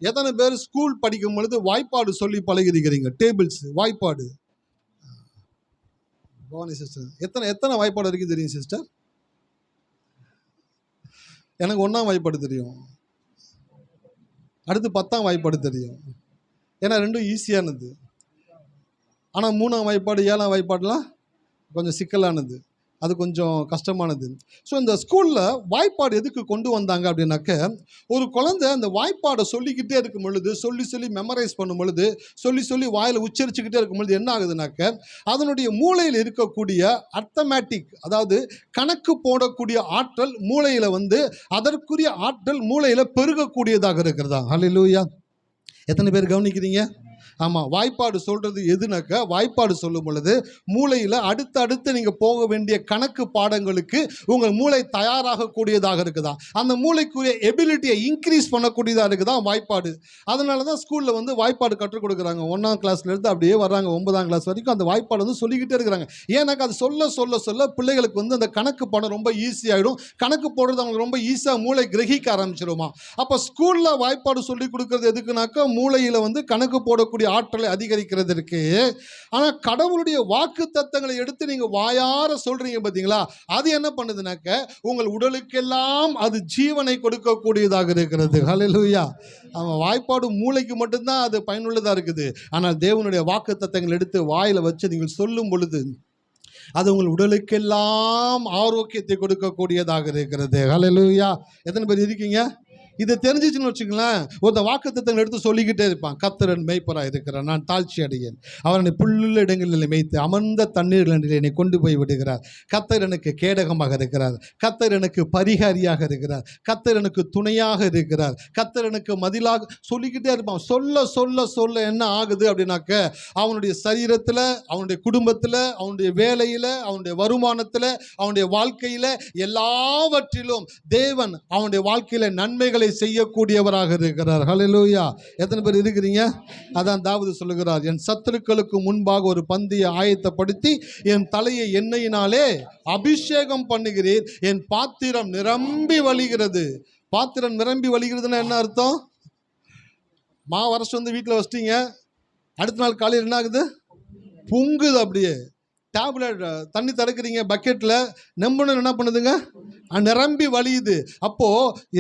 எத்தனை பேர் ஸ்கூல் படிக்கும் பொழுது வாய்ப்பாடு சொல்லி பழகிருக்கிறீங்க? டேபிள்ஸ், வாய்ப்பாடு. பவானி சிஸ்டர், எத்தனை வாய்ப்பாடு இருக்குது தெரியும் சிஸ்டர்? எனக்கு 1ஆம் வாய்ப்பாடு தெரியும், அடுத்து 10ஆம் வாய்ப்பாடு தெரியும். ஏன்னா ரெண்டும் ஈஸியானது. ஆனால் 3ஆம் வாய்ப்பாடு 7ஆம் வாய்ப்பாடுலாம் கொஞ்சம் சிக்கலானது, அது கொஞ்சம் கஷ்டமானது. ஸோ இந்த ஸ்கூலில் வாய்ப்பாடு எதுக்கு கொண்டு வந்தாங்க அப்படின்னாக்க, ஒரு குழந்தை அந்த வாய்ப்பாடை சொல்லிக்கிட்டே இருக்கும் பொழுது, சொல்லி மெமரைஸ் பண்ணும் பொழுது, சொல்லி வாயில் உச்சரிச்சுக்கிட்டே இருக்கும் பொழுது என்ன ஆகுதுனாக்க, அதனுடைய மூளையில் இருக்கக்கூடிய அர்த்தமேட்டிக், அதாவது கணக்கு போடக்கூடிய ஆற்றல் மூளையில் அதற்குரிய ஆற்றல் மூளையில் பெருகக்கூடியதாக இருக்கிறதா? ஹல்லேலூயா! எத்தனை பேர் கவனிக்கிறீங்க? ஆமாம், வாய்ப்பாடு சொல்கிறது எதுனாக்கா, வாய்ப்பாடு சொல்லும் பொழுது மூளையில் அடுத்து நீங்கள் போக வேண்டிய கணக்கு பாடங்களுக்கு உங்கள் மூளை தயாராகக்கூடியதாக இருக்குதா, அந்த மூளைக்குரிய எபிலிட்டியை இன்க்ரீஸ் பண்ணக்கூடியதாக இருக்குதா வாய்ப்பாடு. அதனால தான் ஸ்கூலில் வாய்ப்பாடு கற்றுக் கொடுக்குறாங்க. 1ஆம் கிளாஸ்லேருந்து அப்படியே வர்றாங்க 9ஆம் கிளாஸ் வரைக்கும் அந்த வாய்ப்பாடு சொல்லிக்கிட்டே இருக்கிறாங்க. ஏன்னாக்கா அது சொல்ல பிள்ளைகளுக்கு அந்த கணக்கு பாடம் ரொம்ப ஈஸியாகிடும். கணக்கு போடுறது அவங்களுக்கு ரொம்ப ஈஸியாக மூளை கிரகிக்க ஆரம்பிச்சிடுமா. அப்போ ஸ்கூலில் வாய்ப்பாடு சொல்லி கொடுக்குறது எதுக்குனாக்கா, மூளையில் கணக்கு போடக்கூடிய ஆற்றலை அதிகரிக்கிறதுக்கு. ஆனால் கடவுளுடைய வாக்கு தத்தங்களை எடுத்து நீங்க வாயார சொல்றீங்க பார்த்தீங்களா, அது என்ன பண்ணுதுனாக்க, உங்கள் உடலுக்கெல்லாம் அது ஜீவனை கொடுக்கக்கூடியதாக இருக்கிறது. ஹல்லேலூயா! அவன் வாய்ப்பாடு மூளைக்கு மட்டும்தான் அது பயனுள்ளதாக இருக்குது. ஆனால் தேவனுடைய வாக்கு தத்தங்களை எடுத்து வாயில வச்சு நீங்கள் சொல்லும் பொழுது அது உங்கள் உடலுக்கெல்லாம் ஆரோக்கியத்தை கொடுக்கக்கூடியதாக இருக்கிறது. ஹல்லேலூயா! எத்தனை பேர் இருக்கீங்க? இதை தெரிஞ்சிச்சுன்னு வச்சுங்களேன், ஒரு வாக்குத்தத்தங்களை எடுத்து சொல்லிக்கிட்டே இருப்பான். கர்த்தர் மேய்ப்பராக இருக்கிறார், நான் தாழ்ச்சி அடையேன். அவர் என்னை புல்லுள்ள இடங்களில் மேய்த்து அமர்ந்த தண்ணீர்களில் என்னை கொண்டு போய் விடுகிறார். கர்த்தர் எனக்கு கேடகமாக இருக்கிறார். கர்த்தர் எனக்கு பரிகாரியாக இருக்கிறார். கர்த்தர் எனக்கு துணையாக இருக்கிறார். கர்த்தர் எனக்கு மதிலாக சொல்லிக்கிட்டே இருப்பான். சொல்ல என்ன ஆகுது அப்படின்னாக்க, அவனுடைய சரீரத்தில், அவனுடைய குடும்பத்தில், அவனுடைய வேலையில், அவனுடைய வருமானத்தில், அவனுடைய வாழ்க்கையில், எல்லாவற்றிலும் தேவன் அவனுடைய வாழ்க்கையில் நன்மைகளை செய்யக்கூடியவராக இருக்கிறார். ஹல்லேலூயா! எத்தனை பேர் இருக்கிறீங்க? அதான் தாவீது சொல்லுகிறார், என் சத்துருக்களுக்கு முன்பாக ஒரு பந்தியை ஆயத்தப்படுத்தி என் தலையை எண்ணெயினாலே அபிஷேகம் பண்ணுகிறீர், என் பாத்திரம் நிரம்பி வழிகிறது. பாத்திரம் நிரம்பி வழிகிறதுன்னா என்ன அர்த்தம்? வருஷம் வீட்டில் வச்சிட்டீங்க, அடுத்த நாள் காலையில் என்ன ஆகுது? பொங்குது. அப்படியே டேப்லெட் தண்ணி திறக்கிறீங்க பக்கெட்டில், நம்பணும் என்ன பண்ணுதுங்க? நிரம்பி வழியுது. அப்போ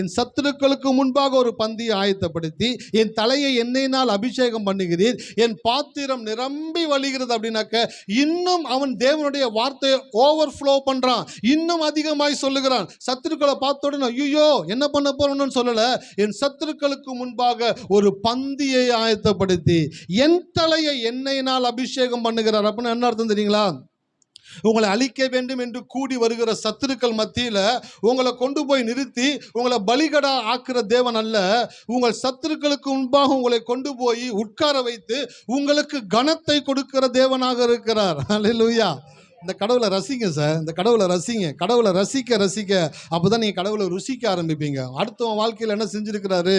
என் சத்துருக்களுக்கு முன்பாக ஒரு பந்தியை ஆயத்தப்படுத்தி என் தலையை எண்ணெயினால் அபிஷேகம் பண்ணுகிறீர், என் பாத்திரம் நிரம்பி வழிகிறது. அப்படின்னாக்க இன்னும் அவன் தேவனுடைய வார்த்தையை ஓவர்ஃப்ளோ பண்றான், இன்னும் அதிகமாய் சொல்லுகிறான். சத்துருக்களை பார்த்த உடனே ஐயோ என்ன பண்ண போறோம்னு சொல்லல, என் சத்துருக்களுக்கு முன்பாக ஒரு பந்தியை ஆயத்தப்படுத்தி என் தலையை எண்ணெயினால் அபிஷேகம் பண்ணுகிறார். அப்படின்னு என்ன அர்த்தம் தெரியுங்களா? உங்களை அழிக்க வேண்டும் என்று கூடி வருகிற சத்துருக்கள் மத்தியில் உங்களை கொண்டு போய் நிறுத்தி உங்களை பலிகடா ஆக்குற தேவன் அல்ல, உங்கள் சத்துருக்களுக்கு முன்பாக உங்களை கொண்டு போய் உட்கார வைத்து உங்களுக்கு கனத்தை கொடுக்கிற தேவனாக இருக்கிறார். ஹல்லேலூயா! இந்த கடவுளை ரசிங்க சார், இந்த கடவுளை ரசிங்க. கடவுளை ரசிக்க அப்போதான் நீங்கள் கடவுளை ருசிக்க ஆரம்பிப்பீங்க. அடுத்தவன் வாழ்க்கையில் என்ன செஞ்சுருக்கிறாரு,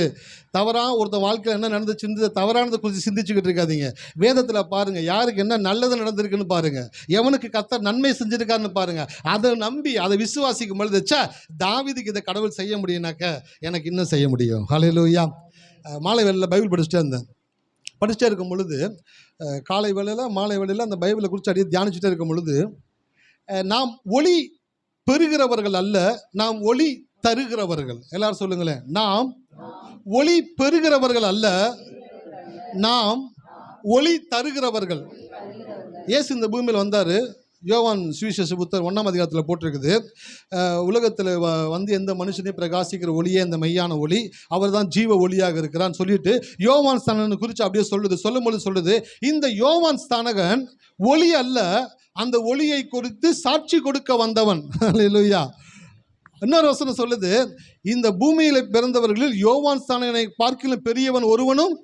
தவறாக ஒருத்தன் வாழ்க்கையில் என்ன நடந்துச்சு, தவறானதை குறித்து சிந்திச்சுக்கிட்டு இருக்காதீங்க. வேதத்தில் பாருங்கள், யாருக்கு என்ன நல்லது நடந்திருக்குன்னு பாருங்கள், எவனுக்கு கர்த்தர் நன்மை செஞ்சுருக்காருன்னு பாருங்கள். அதை நம்பி அதை விசுவாசிக்கும் பொழுது, தாவீதுக்கு இதை கடவுள் செய்ய முடியும்னாக்க எனக்கு இன்னும் செய்ய முடியும். ஹல்லேலூயா! மாலை வேளையில் பைபிள் படிச்சுட்டே இருக்கும் பொழுது, காலை வேளையில் மாலை வேளையில் அந்த பைபிளை குறித்து அப்படியே தியானிச்சுட்டே இருக்கும் பொழுது, நாம் ஒளி பெறுகிறவர்கள் அல்ல, நாம் ஒளி தருகிறவர்கள். எல்லாரும் சொல்லுங்களேன், நாம் ஒளி பெறுகிறவர்கள் அல்ல, நாம் ஒளி தருகிறவர்கள். இயேசு இந்த பூமியில் வந்தார். யோவான் சுவிசேஷ புத்தகம் 1ஆம் அதிகாரத்தில் போட்டிருக்குது, உலகத்தில் எந்த மனுஷனையும் பிரகாசிக்கிற ஒளியே இந்த மெய்யான ஒளி, அவர் தான் ஜீவ ஒளியாக இருக்கிறான்னு சொல்லிட்டு யோவான் ஸ்தானகன் குறித்து அப்படியே சொல்லுது. இந்த யோவான் ஸ்தானகன் ஒளி அல்ல, அந்த ஒளியை குறித்து சாட்சி கொடுக்க வந்தவன். அல்லேலூயா! இன்னொரு வசனம் சொல்லுது, இந்த பூமியில் பிறந்தவர்களில் யோவான் ஸ்தானகனை பார்க்கிலும் பெரியவன் ஒருவனும்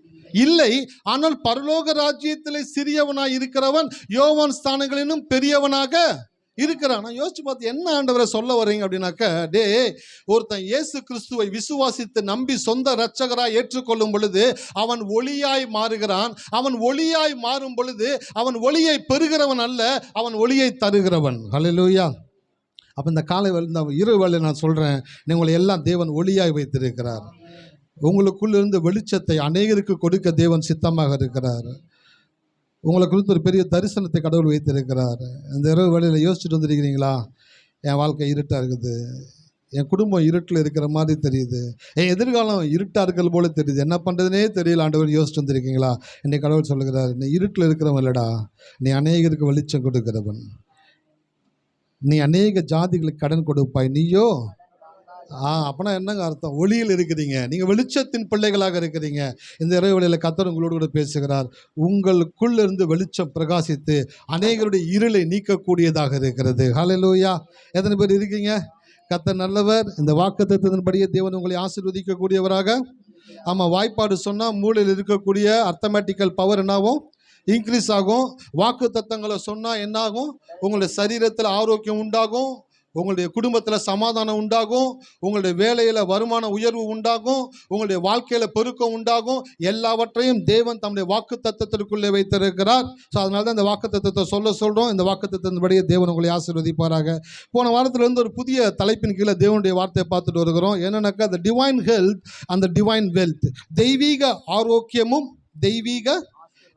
இல்லை, ஆனால் பரலோக ராஜ்யத்தில் சிறியவனாய் இருக்கிறவன் யோவான் ஸ்தானங்களிலும் பெரியவனாக இருக்கிறான். நான் யோசிச்சு பார்த்து என்ன ஆண்டவரை சொல்ல வரீங்க அப்படின்னாக்க, ஒருத்தன் இயேசு கிறிஸ்துவை விசுவாசித்து நம்பி சொந்த இரட்சகராய் ஏற்றுக்கொள்ளும் பொழுது அவன் ஒளியாய் மாறுகிறான். அவன் ஒளியாய் மாறும் பொழுது அவன் ஒளியை பெறுகிறவன் அல்ல, அவன் ஒளியை தருகிறவன். ஹல்லேலூயா! அப்போ இந்த காலை வேளை, இந்த இரவு வேளை நான் சொல்கிறேன், உங்களை எல்லாம் தேவன் ஒளியாய் வைத்திருக்கிறார். உங்களுக்குள்ள இருந்து வெளிச்சத்தை அநேகருக்கு கொடுக்க தேவன் சித்தமாக இருக்கிறார். உங்களை குறித்து ஒரு பெரிய தரிசனத்தை கடவுள் வைத்திருக்கிறார். இந்த இரவு வேளையில் யோசிச்சுட்டு வந்துருக்கிறீங்களா? என் வாழ்க்கை இருட்டாக இருக்குது, என் குடும்பம் இருட்டில் இருக்கிற மாதிரி தெரியுது, என் எதிர்காலம் இருட்டாக இருக்கிற போல தெரியுது, என்ன பண்ணுறதுனே தெரியல ஆண்டவர் யோசிச்சுட்டு வந்துருக்கீங்களா? என்னை கடவுள் சொல்லுகிறார், நீ இருட்டில் இருக்கிறவன் இல்லடா, நீ அநேகருக்கு வெளிச்சம் கொடுக்கிறவன். நீ அநேக ஜாதிகளுக்கு கடன் கொடுப்பாய், நீயோ அப்போனா என்னங்க அர்த்தம்? ஒளியில் இருக்கிறீங்க, நீங்கள் வெளிச்சத்தின் பிள்ளைகளாக இருக்கிறீங்க. இந்த இரவு வேளையில் கர்த்தர் உங்களோடு கூட பேசுகிறார். உங்களுக்குள்ளிருந்து வெளிச்சம் பிரகாசித்து அநேகருடைய இருளை நீக்கக்கூடியதாக இருக்கிறது. ஹல்லேலூயா! எத்தனை பேர் இருக்கீங்க? கர்த்தர் நல்லவர். இந்த வாக்குத்தத்தத்தின்படியே தேவன் உங்களை ஆசீர்வதிக்கக்கூடியவராக. ஆமாம், வாய்ப்பாடு சொன்னால் மூளையில் இருக்கக்கூடிய அர்த்தமேட்டிக்கல் பவர் என்னாகும்? இன்க்ரீஸ் ஆகும். வாக்கு தத்தங்களை சொன்னால் என்னாகும்? உங்களுடைய சரீரத்தில் ஆரோக்கியம் உண்டாகும், உங்களுடைய குடும்பத்தில் சமாதானம் உண்டாகும், உங்களுடைய வேலையில் வருமான உயர்வு உண்டாகும், உங்களுடைய வாழ்க்கையில் பெருக்கம் உண்டாகும். எல்லாவற்றையும் தேவன் தம்முடைய வாக்கு தத்தத்திற்குள்ளே வைத்திருக்கிறார். ஸோ அதனால தான் இந்த வாக்கு தத்தத்தை சொல்கிறோம். இந்த வாக்கு தத்தத்தின்படியே தேவன் உங்களை ஆசீர்வதிப்பாராக. போன வாரத்திலிருந்து ஒரு புதிய தலைப்பின் கீழே தேவனுடைய வார்த்தையை பார்த்துட்டு வருகிறோம். என்னன்னாக்கா, அந்த டிவைன் ஹெல்த் அந்த டிவைன் வெல்த், தெய்வீக ஆரோக்கியமும் தெய்வீக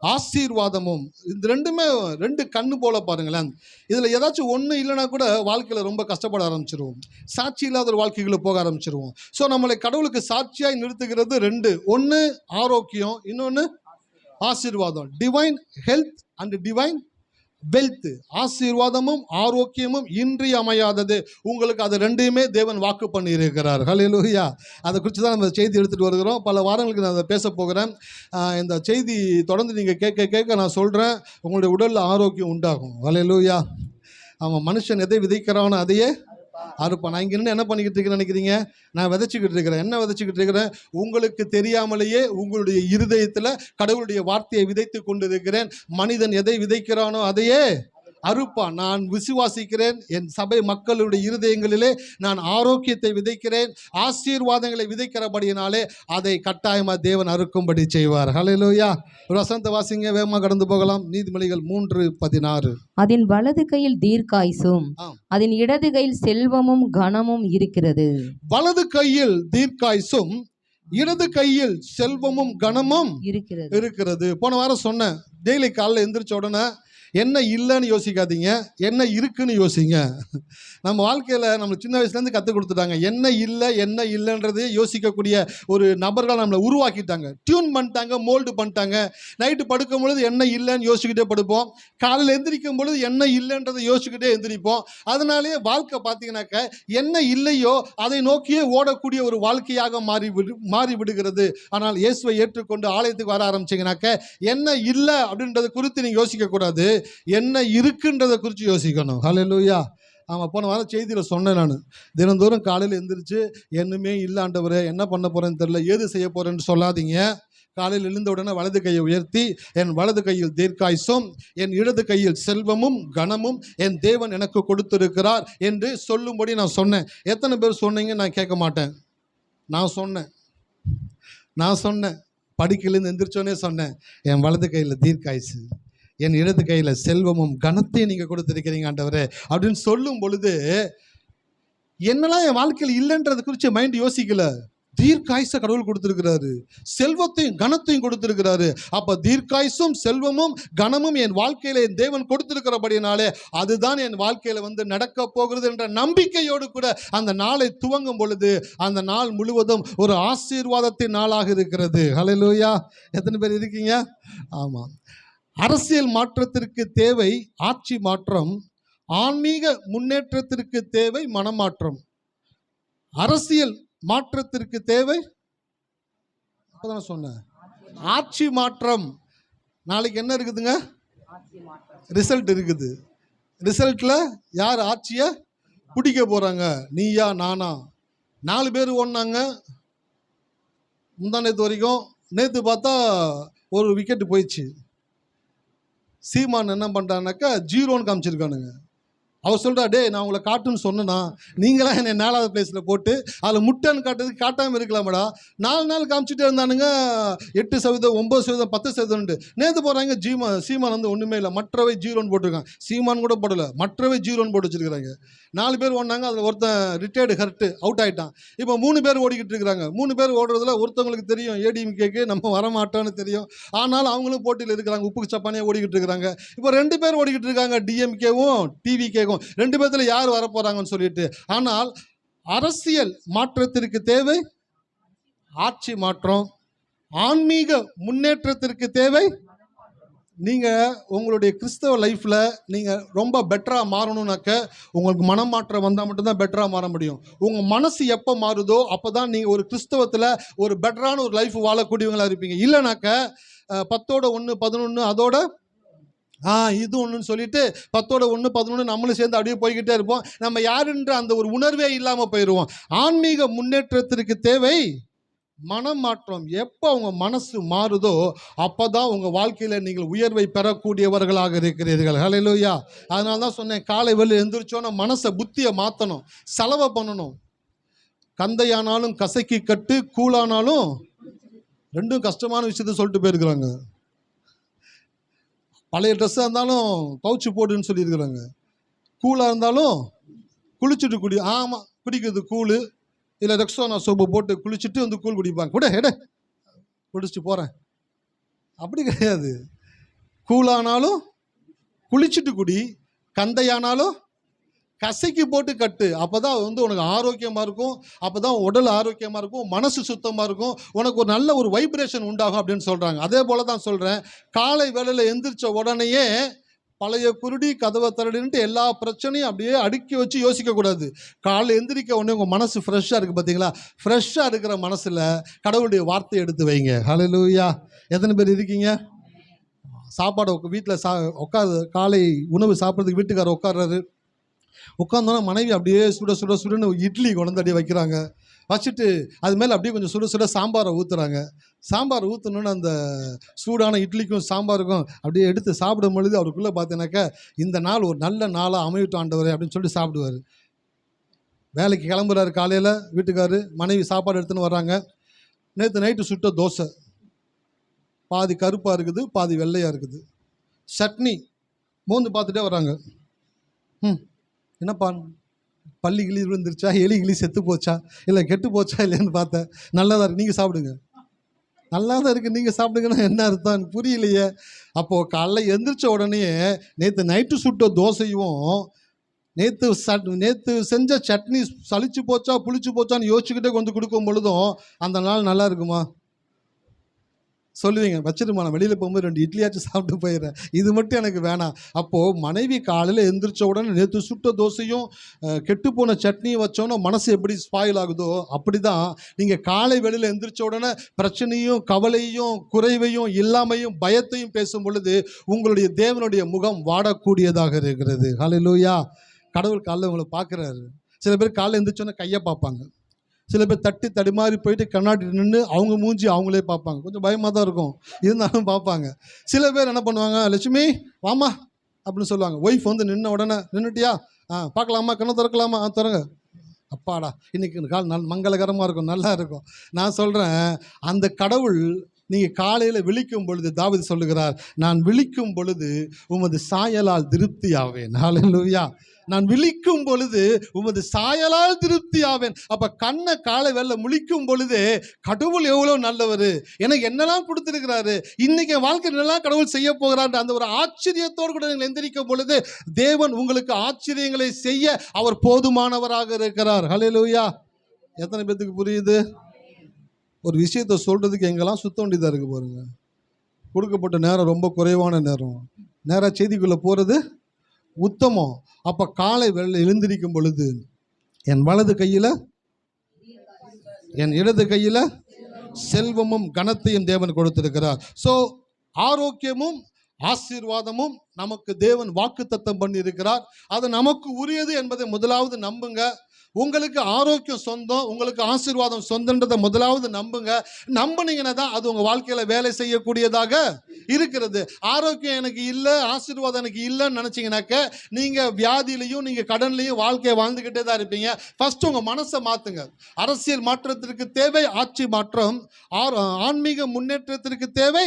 ஆசீர்வாதமும். இந்த ரெண்டுமே ரெண்டு கண்ணு போல பாருங்களேன். இதில் ஏதாச்சும் ஒன்று இல்லைனா கூட வாழ்க்கையில் ரொம்ப கஷ்டப்பட ஆரம்பிச்சிருவோம், சாட்சி இல்லாத ஒரு வாழ்க்கைகளை போக ஆரம்பிச்சிருவோம். ஸோ நம்மளை கடவுளுக்கு சாட்சியாய் நிறுத்துகிறது ரெண்டு, ஒன்று ஆரோக்கியம், இன்னொன்று ஆசீர்வாதம். Divine health and divine wealth, ஆசீர்வாதமும் ஆரோக்கியமும் இன்றியமையாதது. உங்களுக்கு அது ரெண்டையுமே தேவன் வாக்கு பண்ணி இருக்கிறார். ஹல்லேலூயா! அதை குறித்து தான் நம்ம செய்தி எடுத்துகிட்டு வருகிறோம். பல வாரங்களுக்கு நான் அதை பேச போகிறேன். இந்த செய்தி தொடர்ந்து நீங்கள் கேட்க கேட்க நான் சொல்கிறேன், உங்களுடைய உடலில் ஆரோக்கியம் உண்டாகும். ஹல்லேலூயா! ஆமாம், மனுஷன் எதை விதைக்கிறானோ அதையே அறுப்பான். நான் இங்கே இருந்து என்ன பண்ணிக்கிட்டு இருக்கேன்னு நினைக்கிறீங்க? நான் விதைச்சிக்கிட்டு இருக்கிறேன். என்ன விதைச்சிக்கிட்டு இருக்கிறேன்? உங்களுக்கு தெரியாமலேயே உங்களுடைய இருதயத்தில் கடவுளுடைய வார்த்தையை விதைத்து கொண்டு இருக்கிறேன். மனிதன் எதை விதைக்கிறானோ அதையே அறுப்பான். நான் விசுவாசிக்கிறேன், என் சபை மக்களுடைய இருதயங்களிலே நான் ஆரோக்கியத்தை விதைக்கிறேன், ஆசீர்வாதங்களை விதைக்கிறபடியினாலே அதை கட்டாயமாக தேவன் அறுக்கும்படி செய்வார். ஹல்லேலூயா! ஒரு வசனத்தை வாசிங்க, வேகமாக கடந்து போகலாம். நீதிமொழிகள் 3:16. அதன் வலது கையில் தீர்க்காயுசும் அதன் இடது கையில் செல்வமும் கனமும் இருக்கிறது. வலது கையில் தீர்க்காயுசும் இடது கையில் செல்வமும் கனமும் இருக்கிறது. போன வாரம் சொன்னேன், டெய்லி காலையில் எந்திரிச்ச உடனே என்ன இல்லைன்னு யோசிக்காதீங்க, என்ன இருக்குன்னு யோசிங்க. நம்ம வாழ்க்கையில் நம்ம சின்ன வயசுலேருந்து கற்றுக் கொடுத்துட்டாங்க, என்ன இல்லை என்ன இல்லைன்றதே யோசிக்கக்கூடிய ஒரு நபர்கள் நம்மளை உருவாக்கிட்டாங்க, டியூன் பண்ணிட்டாங்க, மோல்டு பண்ணிட்டாங்க. நைட்டு படுக்கும் பொழுது என்ன இல்லைன்னு யோசிச்சுக்கிட்டே படுப்போம், காலையில் எந்திரிக்கும் பொழுது என்ன இல்லைன்றதை யோசிச்சுக்கிட்டே எந்திரிப்போம். அதனாலேயே வாழ்க்கை பார்த்தீங்கன்னாக்க என்ன இல்லையோ அதை நோக்கியே ஓடக்கூடிய ஒரு வாழ்க்கையாக மாறி விடுகிறது. ஆனால் இயேசுவை ஏற்றுக்கொண்டு ஆலயத்துக்கு வர ஆரம்பிச்சிங்கனாக்க என்ன இல்லை அப்படின்றத குறித்து நீங்கள் யோசிக்கக்கூடாது, என்ன இருக்குன்றதை குறித்து யோசிக்கணும். ஹல்லேலூயா! ஆமாம், போன வாரம் செய்தியில் சொன்னேன், நான் தினந்தோறும் காலையில் எழுந்திரிச்சு என்னமே இல்லை ஆண்டவரே, என்ன பண்ண போகிறேன்னு தெரியல, ஏது செய்ய போகிறேன்னு சொல்லாதீங்க. காலையில் எழுந்த உடனே வலது கையை உயர்த்தி, என் வலது கையில் தீர்க்காயுசும் என் இடது கையில் செல்வமும் கனமும் என் தேவன் எனக்கு கொடுத்திருக்கிறார் என்று சொல்லும்படி நான் சொன்னேன். எத்தனை பேர் சொன்னீங்க? நான் கேட்க மாட்டேன். நான் சொன்னேன் படிக்கலேருந்து எந்திரிச்சோன்னே சொன்னேன், என் வலது கையில் தீர்க்காயுசு, என் இடது கையில் செல்வமும் கனத்தையும் நீங்கள் கொடுத்துருக்கிறீங்க ஆண்டவரே அப்படின்னு சொல்லும் பொழுது என்னெல்லாம் என் வாழ்க்கையில் இல்லைன்றது குறித்து மைண்ட் யோசிக்கல. தீர்க்காயுசை கடவுள் கொடுத்துருக்கிறாரு, செல்வத்தையும் கனத்தையும் கொடுத்துருக்கிறாரு. அப்போ தீர்க்காயுசும் செல்வமும் கனமும் என் வாழ்க்கையில் என் தேவன் கொடுத்துருக்கிறபடினாலே அதுதான் என் வாழ்க்கையில் நடக்க போகிறது என்ற நம்பிக்கையோடு கூட அந்த நாளை துவங்கும் பொழுது அந்த நாள் முழுவதும் ஒரு ஆசீர்வாதத்தின் நாளாக இருக்கிறது. ஹல்லேலூயா! எத்தனை பேர் இருக்கீங்க? ஆமாம். அரசியல் மாற்றத்திற்கு தேவை ஆட்சி மாற்றம், ஆன்மீக முன்னேற்றத்திற்கு தேவை மனமாற்றம். அரசியல் மாற்றத்திற்கு தேவை அப்பதான் சொன்னேன் ஆட்சி மாற்றம். நாளைக்கு என்ன இருக்குதுங்க? ரிசல்ட் இருக்குது. ரிசல்ட்டில் யார் ஆட்சியை பிடிக்க போகிறாங்க? நீயா நானா? 4 பேர் ஓடினாங்க முந்தா நேற்று வரைக்கும். நேற்று பார்த்தா ஒரு விக்கெட்டு போயிடுச்சு. சீமான் என்ன பண்ணுறான்னாக்கா 0ன்னு காமிச்சிருக்கானுங்க. அவர் சொல்கிறா, டே நான் உங்களை காட்டுன்னு சொன்னேன்னா நீங்களாம் என்னை 4வது பிளேஸில் போட்டு அதில் முட்டைன்னு காட்டுறதுக்கு காட்டாமல் இருக்கலாமடா. 4 நாள் காமிச்சிட்டே இருந்தானுங்க. 8%, 9%, 10%. நேற்று போகிறாங்க சீமான் வந்து ஒன்றுமே இல்லை, மற்றவை 0ன்னு போட்டிருக்காங்க. சீமான் கூட போடலை, மற்றவை 0ன்னு போட்டு வச்சுருக்கிறாங்க. 4 பேர் ஓடினாங்க, அதில் ஒருத்தன் ரிட்டையர்டு ஹர்ட்டு அவுட் ஆகிட்டான். இப்போ 3 பேர் ஓடிக்கிட்டு இருக்கிறாங்க. 3 பேர் ஓடுறதுல ஒருத்தவங்களுக்கு தெரியும் ஏடிஎம்கேக்கு நம்ம வரமாட்டோன்னு தெரியும், ஆனாலும் அவங்களும் போட்டியில் இருக்கிறாங்க, உப்புக்கு சப்பானியாக ஓடிக்கிட்டு இருக்கிறாங்க. இப்போ 2 பேர் ஓடிக்கிட்டு இருக்காங்க, டிஎம்கேவும் டிவிகேவும். 2 பேர்த்துல யார் வரப்போறாங்கன்னு சொல்லிட்டு. ஆனால் அரசியல் மாற்றத்திற்கு தேவை ஆட்சி மாற்றம், ஆன்மீக முன்னேற்றத்திற்கு தேவை. நீங்க உங்களுடைய கிறிஸ்தவ லைஃப்ல நீங்க ரொம்ப பெட்டரா மாறணும்னாக்க உங்களுக்கு மனம் மாற்றம் வந்தால் மட்டும்தான் பெட்டரா மாற முடியும். உங்க மனசு எப்போ மாறுதோ அப்பதான் நீங்க ஒரு கிறிஸ்தவத்துல ஒரு பெட்டரான ஒரு லைஃப் வாழக்கூடியவங்களா இருப்பீங்க. இல்லைனாக்க 10ஓட 1 11 அதோட இது ஒன்றுன்னு சொல்லிட்டு 10ஓட 1 11 நம்மளும் சேர்ந்து அப்படியே போய்கிட்டே இருப்போம். நம்ம யாருன்ற அந்த ஒரு உணர்வே இல்லாமல் போயிடுவோம். ஆன்மீக முன்னேற்றத்திற்கு தேவை மனம் மாற்றம். எப்போ உங்க மனசு மாறுதோ அப்போதான் உங்க வாழ்க்கையில நீங்கள் உயர்வை பெறக்கூடியவர்களாக இருக்கிறீர்கள். ஹல்லேலூயா. அதனால தான் சொன்னேன், காலை வேளை எந்திரிச்சோன்னா மனசை புத்தியை மாற்றணும், செலவை பண்ணணும். கந்தையானாலும் கசக்கி கட்டு, கூழானாலும், ரெண்டும் கஷ்டமான விஷயத்த சொல்லிட்டு போயிருக்கிறாங்க. பழைய ட்ரெஸ்ஸாக இருந்தாலும் கவுச்சு போடுன்னு சொல்லியிருக்கிறாங்க. கூலாக இருந்தாலும் குளிச்சுட்டு ஆமாம் குடிக்கிறது கூழ், இல்லை ரெக்ஸோனா சோப்பு போட்டு குளிச்சுட்டு வந்து கூழ் குடிப்பாங்க. குடிச்சிட்டு போகிறேன் அப்படி கிடையாது. கூலானாலும் குளிச்சுட்டு குடி, கந்தையானாலும் கசைக்கு போட்டு கட்டு. அப்போ தான் வந்து உனக்கு ஆரோக்கியமாக இருக்கும், அப்போ தான் உடல் ஆரோக்கியமாக இருக்கும், மனசு சுத்தமாக இருக்கும், உனக்கு ஒரு நல்ல ஒரு வைப்ரேஷன் உண்டாகும் அப்படின்னு சொல்கிறாங்க. அதே போல் தான் சொல்கிறேன், காலை வேளையில் எந்திரிச்ச உடனேயே பழைய குருடி கதவை திறடின்ட்டு எல்லா பிரச்சனையும் அப்படியே அடுக்கி வச்சு யோசிக்கக்கூடாது. காலையில் எந்திரிக்க உடனே உங்கள் மனசு ஃப்ரெஷ்ஷாக இருக்குது பார்த்தீங்களா? ஃப்ரெஷ்ஷாக இருக்கிற மனசில் கடவுளுடைய வார்த்தை எடுத்து வைங்க. ஹல்லேலூயா. எத்தனை பேர் இருக்கீங்க? சாப்பாடு வீட்டில் உட்காரு, காலை உணவு சாப்பிட்றதுக்கு வீட்டுக்காரர் உட்கார்றாரு. உட்காந்தோன்னா மனைவி அப்படியே சுட சுட சுடன்னு இட்லி கொண்டு அப்படியே வைக்கிறாங்க. வச்சுட்டு அது மேலே அப்படியே கொஞ்சம் சுட சுட சாம்பாரை ஊற்றுறாங்க. சாம்பார் ஊற்றணுன்னு அந்த சூடான இட்லிக்கும் சாம்பாருக்கும் அப்படியே எடுத்து சாப்பிடும் பொழுது அவருக்குள்ளே பார்த்தீங்கன்னாக்கா, இந்த நாள் ஒரு நல்ல நாளாக அமையட்டும் ஆண்டவரே அப்படின்னு சொல்லிட்டு சாப்பிடுவார். வேலைக்கு கிளம்புறாரு காலையில் வீட்டுக்காரு, மனைவி சாப்பாடு எடுத்துன்னு வர்றாங்க. நேற்று நைட்டு சுட்ட தோசை, பாதி கருப்பாக இருக்குது பாதி வெள்ளையாக இருக்குது. சட்னி மோந்து பார்த்துட்டே வராங்க. என்னப்பா பள்ளி கிளி விழுந்துருச்சா, எலி கிளி செத்து போச்சா, இல்லை கெட்டு போச்சா இல்லைன்னு பார்த்தேன். நல்லா தான் இருக்குது, நீங்கள் சாப்பிடுங்க. நல்லா தான் இருக்குது, நீங்கள் சாப்பிடுங்கன்னா என்ன அர்த்தம் எனக்கு புரியலையே. அப்போது காலைல எந்திரிச்ச உடனே நேற்று நைட்டு சுட்ட தோசையும் நேற்று செஞ்ச சட்னி சளிச்சு போச்சா புளிச்சு போச்சான்னு யோசிச்சுக்கிட்டே கொண்டு கொடுக்கும் பொழுதும் அந்த நாள் நல்லா இருக்குமா? சொல்லுவீங்க, வச்சிருமா நான் வெளியில் போகும்போது 2 இட்லியாச்சும் சாப்பிட்டு போயிடுறேன், இது மட்டும் எனக்கு வேணாம். அப்போது மனைவி காலையில் எந்திரிச்ச உடனே நேற்று சுட்ட தோசையும் கெட்டுப்போன சட்னியும் வச்சோன்னா மனசு எப்படி ஸ்பாயில் ஆகுதோ அப்படி தான் நீங்கள் காலை வெளியில் எந்திரிச்ச உடனே பிரச்சனையும் கவலையும் குறைவையும் இல்லாமையும் பயத்தையும் பேசும் பொழுது உங்களுடைய தேவனுடைய முகம் வாடக்கூடியதாக இருக்கிறது. ஹல்லேலூயா. கடவுள் காலையில் உங்களை பார்க்குறாரு. சில பேர் காலையில் எந்திரிச்சோன்னே கையை பார்ப்பாங்க, சில பேர் தட்டி தடுமாறி போயிட்டு கண்ணாடி நின்று அவங்க மூஞ்சி அவங்களே பார்ப்பாங்க. கொஞ்சம் பயமாக தான் இருக்கும், இருந்தாலும் பார்ப்பாங்க. சில பேர் என்ன பண்ணுவாங்க, லட்சுமி வாமா அப்படின்னு சொல்லுவாங்க. ஒய்ஃப் வந்து நின்ன உடனே, நின்றுட்டியா, பார்க்கலாமா, கண்ணை திறக்கலாமா, திறங்க, அப்பாடா இன்னைக்கு கால் மங்களகரமாக இருக்கும், நல்லா இருக்கும். நான் சொல்கிறேன், அந்த கடவுள் நீங்கள் காலையில் விழிக்கும் பொழுது தாவீது சொல்லுகிறார், நான் விழிக்கும் பொழுது உமது சாயலால் திருப்தி ஆவேன். ஹல்லேலூயா. நான் விழிக்கும் பொழுது உமது சாயலால் திருப்தி ஆவேன். அப்போ கண்ணை காலை வேளை முழிக்கும் பொழுது கடவுள் எவ்வளோ நல்லவர், எனக்கு என்னெல்லாம் கொடுத்துருக்கிறாரு, இன்னைக்கு என் வாழ்க்கை என்னெல்லாம் கடவுள் செய்ய போகிறார், அந்த ஒரு ஆச்சரியத்தோடு கூட நீங்கள் எந்திரிக்கும் பொழுது தேவன் உங்களுக்கு ஆச்சரியங்களை செய்ய அவர் போதுமானவராக இருக்கிறார். ஹல்லேலூயா. எத்தனை பேத்துக்கு புரியுது? ஒரு விஷயத்தை சொல்கிறதுக்கு எங்கெல்லாம் சுத்த வேண்டியதாக இருக்குது பாருங்க. கொடுக்கப்பட்ட நேரம் ரொம்ப குறைவான நேரம், நேராக செய்திக்குள்ளே போகிறது உத்தமம். அப்போ காலை வேளை எழுந்திருக்கும் பொழுது என் வலது கையில் என் இடது கையில் செல்வமும் கனத்தையும் தேவன் கொடுத்திருக்கிறார். ஸோ ஆரோக்கியமும் ஆசீர்வாதமும் நமக்கு தேவன் வாக்குத்தத்தம் பண்ணி இருக்கிறார். அது நமக்கு உரியது என்பதை முதலாவது நம்புங்க. உங்களுக்கு ஆரோக்கியம் சொந்தம், உங்களுக்கு ஆசீர்வாதம் சொந்தன்றதை முதலாவது நம்புங்க. நம்பினீங்கன்னா தான் அது உங்கள் வாழ்க்கையில் வேலை செய்யக்கூடியதாக இருக்கிறது. ஆரோக்கியம் எனக்கு இல்லை, ஆசீர்வாதம் எனக்கு இல்லைன்னு நினச்சிங்கனாக்க நீங்கள் வியாதியிலையும் நீங்கள் கடன்லையும் வாழ்க்கையை வாழ்ந்துக்கிட்டே தான் இருப்பீங்க. ஃபர்ஸ்ட் உங்கள் மனசை மாற்றுங்க. அரசியல் மாற்றத்திற்கு தேவை ஆட்சி மாற்றம், ஆன்மீக முன்னேற்றத்திற்கு தேவை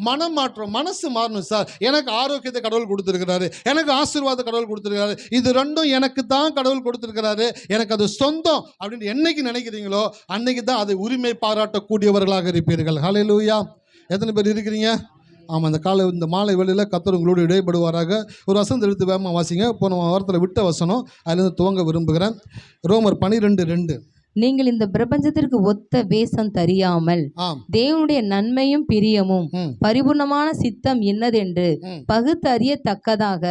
மனம் மாற்றம். மனசு மாறணும். சார் எனக்கு ஆரோக்கியத்தை கடவுள் கொடுத்துருக்கிறாரு, எனக்கு ஆசீர்வாதம் கடவுள் கொடுத்துருக்கிறாரு, இது ரெண்டும் எனக்கு தான் கடவுள் கொடுத்துருக்கிறாரு, எனக்கு அது சொந்தம் அப்படின்னு என்னைக்கு நினைக்கிறீங்களோ அன்னைக்கு தான் அதை உரிமை பாராட்டக்கூடியவர்களாக இருப்பீர்கள். ஹல்லேலூயா. எத்தனை பேர் இருக்கிறீங்க? ஆமாம், இந்த மாலை வேளையில் கர்த்தர் உங்களோடு இடைப்படுவாராக. ஒரு வசனம் எடுத்து வேகமாக வாசிங்க. போன வாரத்தில் விட்ட வசனம் அதிலிருந்து துவங்க விரும்புகிறேன். ரோமர் 12:2. நீங்கள் இந்த பிரபஞ்சத்திற்கு ஒத்த வேஷம் தெரியாமல் தேவனுடைய நன்மையும் பிரியமும் பரிபூர்ணமான சித்தம் என்னதென்று பகுத்தறியத்தக்கதாக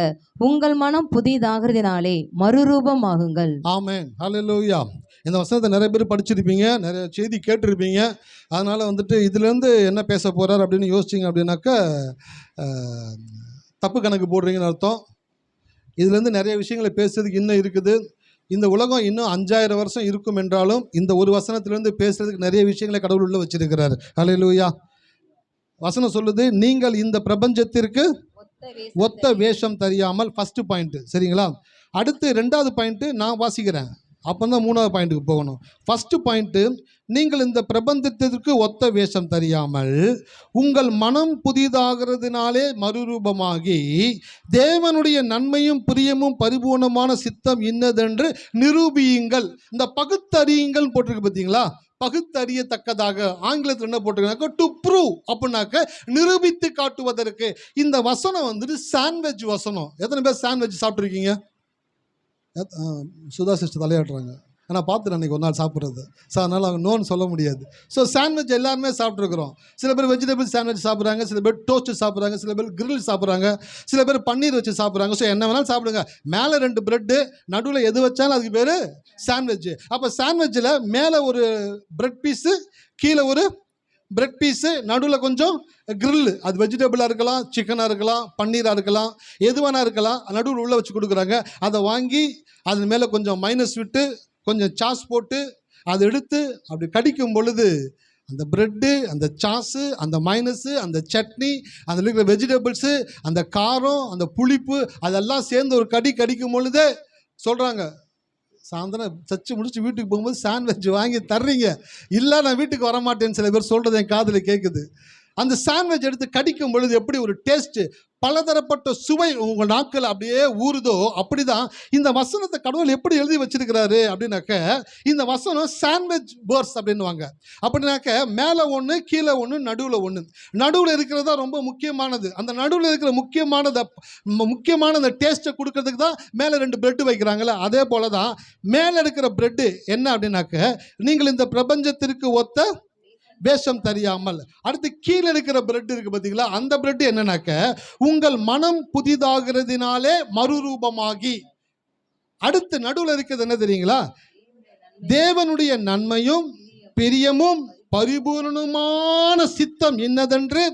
உங்கள் மனம் புதிதாகிறதினாலே மறுரூபமாகுங்கள். ஆமென். ஹல்லேலூயா. இந்த வசனத்தை நிறைய பேர் படிச்சிருப்பீங்க, நிறைய செய்தி கேட்டிருப்பீங்க. அதனால் இதுலேருந்து என்ன பேச போகிறார் அப்படின்னு யோசிச்சிங்க அப்படின்னாக்கா தப்பு கணக்கு போடுறீங்கன்னு அர்த்தம். இதுலேருந்து நிறைய விஷயங்களை பேசுறதுக்கு இன்னும் இருக்குது. இந்த உலகம் இன்னும் 5000 வருஷம் இருக்கும் என்றாலும் இந்த ஒரு வசனத்திலேருந்து பேசுறதுக்கு நிறைய விஷயங்களை கடவுள் உள்ள வச்சிருக்கிறார். ஹல்லேலூயா. வசனம் சொல்லுது, நீங்கள் இந்த பிரபஞ்சத்திற்கு ஒத்த வேஷம் தெரியாமல். ஃபர்ஸ்ட் பாயிண்ட், சரிங்களா? அடுத்து 2வது பாயிண்ட் நான் வாசிக்கிறேன், அப்போ தான் 3வது பாயிண்ட்டுக்கு போகணும். ஃபர்ஸ்ட் பாயிண்ட்டு, நீங்கள் இந்த பிரபஞ்சத்திற்கு ஒத்த வேஷம் தெரியாமல் உங்கள் மனம் புதிதாகிறதுனாலே மறுரூபமாகி தேவனுடைய நன்மையும் பிரியமும் பரிபூர்ணமான சித்தம் இன்னதென்று நிரூபியுங்கள். இந்த பகுத்தறியுங்கள் போட்டிருக்கு பார்த்தீங்களா? பகுத்தறியத்தக்கதாக ஆங்கிலத்தில் என்ன போட்டிருக்காங்க? டு ப்ரூவ் அப்படின்னாக்க நிரூபித்து காட்டுவதற்கு. இந்த வசனம் சாண்ட்விச் வசனம். எத்தனை பேர் சாண்ட்விச் சாப்பிட்ருக்கீங்க? சுதா சிஸ்டர் தலையாட்டுறாங்க. ஆனால் பார்த்துட்டு அன்றைக்கி ஒரு நாள் சாப்பிட்றது. ஸோ அதனால் அவங்க நோன்னு சொல்ல முடியாது. ஸோ சாண்ட்விச் எல்லாருமே சாப்பிட்ருக்குறோம். சில பேர் வெஜிடபிள் சாண்ட்விச் சாப்பிட்றாங்க, சில பேர் டோஸ்ட்டு சாப்பிட்றாங்க, சில பேர் கிரில் சாப்பிட்றாங்க, சில பேர் பன்னீர் வச்சு சாப்பிட்றாங்க. ஸோ என்ன வேணாலும் சாப்பிடுங்க. மேலே 2 ப்ரெட்டு, நடுவில் எது வச்சாலும் அதுக்கு பேர் சாண்ட்விச். அப்போ சாண்ட்விச்சில் மேலே ஒரு ப்ரெட் பீஸு, கீழே ஒரு பிரெட் பீஸு, நடுவில் கொஞ்சம் கிரில்லு. அது வெஜிடபிளாக இருக்கலாம், சிக்கனாக இருக்கலாம், பன்னீராக இருக்கலாம், எதுவானா இருக்கலாம். நடுவில் உள்ளே வச்சு கொடுக்குறாங்க. அதை வாங்கி அது மேலே கொஞ்சம் மைனஸ் விட்டு கொஞ்சம் சாஸ் போட்டு அதை எடுத்து அப்படி கடிக்கும் பொழுது அந்த ப்ரெட்டு, அந்த சாஸு, அந்த மைனஸு, அந்த சட்னி, அதில் இருக்கிற வெஜிடபிள்ஸு, அந்த காரம், அந்த புளிப்பு, அதெல்லாம் சேர்ந்து ஒரு கடிக்கும் பொழுதே சொல்கிறாங்க, சாயந்தரம் சச்சு முடிச்சு வீட்டுக்கு போகும்போது சாண்ட்விச் வாங்கி தர்றீங்க, இல்லை நான் வீட்டுக்கு வரமாட்டேன்னு சில பேர் சொல்கிறது என் காதில் கேட்குது. அந்த சாண்ட்விச் எடுத்து கடிக்கும் பொழுது எப்படி ஒரு டேஸ்ட்டு, பலதரப்பட்ட சுவை உங்கள் நாட்கள் அப்படியே ஊறுதோ, அப்படி தான் இந்த வசனத்தை கடவுள் எப்படி எழுதி வச்சிருக்கிறாரு அப்படின்னாக்க, இந்த வசனம் சாண்ட்விச் வேர்ஸ் அப்படின்வாங்க. அப்படின்னாக்க மேலே ஒன்று, கீழே ஒன்று, நடுவில் ஒன்று. நடுவில் இருக்கிறது தான் ரொம்ப முக்கியமானது. அந்த நடுவில் இருக்கிற முக்கியமான அந்த டேஸ்ட்டை கொடுக்கறதுக்கு தான் மேலே 2 பிரெட்டு வைக்கிறாங்களே. அதே போல தான் மேலே இருக்கிற பிரெட்டு என்ன அப்படின்னாக்க, நீங்கள் இந்த பிரபஞ்சத்திற்கு ஒத்த வேஷம் தெரியாமல். அடுத்து கீழே இருக்கிற பிரெட் இருக்கு பார்த்தீங்களா, அந்த பிரெட் என்னன்னாக்க, உங்கள் மனம் புதிதாகிறதுனாலே மறுரூபமாகி. அடுத்து நடுவில் இருக்கிறது என்ன தெரியுங்களா? தேவனுடைய நன்மையும் பிரியமும் பரிபூர்ணமான சித்தம் என்னதென்று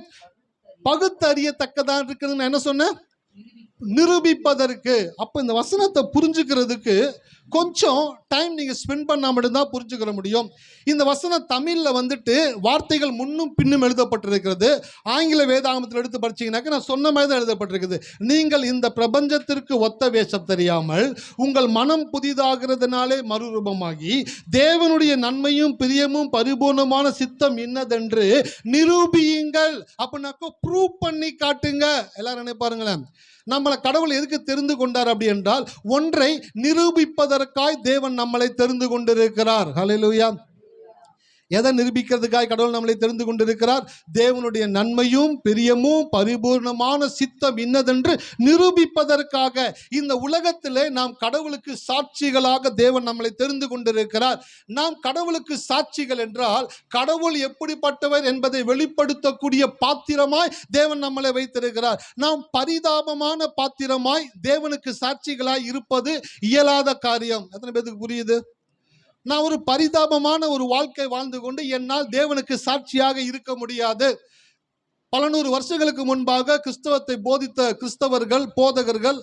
பகுத்தறியத்தக்கதான் இருக்குதுன்னு நான் என்ன சொன்னேன்? நிரூபிப்பதற்கு. அப்போ இந்த வசனத்தை புரிஞ்சுக்கிறதுக்கு கொஞ்சம் டைம் நீங்கள் ஸ்பெண்ட் பண்ணால் மட்டும்தான் புரிஞ்சுக்கிற முடியும். இந்த வசனம் தமிழில் வார்த்தைகள் முன்னும் பின்னும் எழுதப்பட்டிருக்கிறது. ஆங்கில வேதாகமத்தில் எடுத்து படிச்சிங்கனாக்க நான் சொன்ன மாதிரி தான் எழுதப்பட்டிருக்குது. நீங்கள் இந்த பிரபஞ்சத்திற்கு ஒத்த வேஷம் தெரியாமல் உங்கள் மனம் புதிதாகிறதுனாலே மறுரூபமாகி தேவனுடைய நன்மையும் பிரியமும் பரிபூர்ணமான சித்தம் இன்னதென்று நிரூபியுங்கள். அப்படின்னாக்கா ப்ரூவ் பண்ணி காட்டுங்க. எல்லாரும் நினைப்பாருங்களேன், நம்மளை கடவுள் எதுக்கு தெரிந்து கொண்டார் அப்படி என்றால், ஒன்றை நிரூபிப்பதற்காய் தேவன் நம்மளை தெரிந்து கொண்டிருக்கிறார். ஹல்லேலூயா. எதை நிரூபிக்கிறதுக்காக கடவுள் நம்மளை தெரிந்து கொண்டிருக்கிறார்? தேவனுடைய நன்மையும் பிரியமும் பரிபூர்ணமான சித்தம் இன்னதென்று நிரூபிப்பதற்காக. இந்த உலகத்திலே நாம் கடவுளுக்கு சாட்சிகளாக தேவன் நம்மளை தெரிந்து கொண்டிருக்கிறார். நாம் கடவுளுக்கு சாட்சிகள் என்றால் கடவுள் எப்படிப்பட்டவர் என்பதை வெளிப்படுத்தக்கூடிய பாத்திரமாய் தேவன் நம்மளை வைத்திருக்கிறார். நாம் பரிதாபமான பாத்திரமாய் தேவனுக்கு சாட்சிகளாய் இருப்பது இயலாத காரியம். எத்தனை பேருக்கு புரியுது? நான் ஒரு பரிதாபமான ஒரு வாழ்க்கை வாழ்ந்து கொண்டு என்னால் தேவனுக்கு சாட்சியாக இருக்க முடியாது. பல நூறு வருஷங்களுக்கு முன்பாக கிறிஸ்தவத்தை போதித்த கிறிஸ்தவர்கள், போதகர்கள்,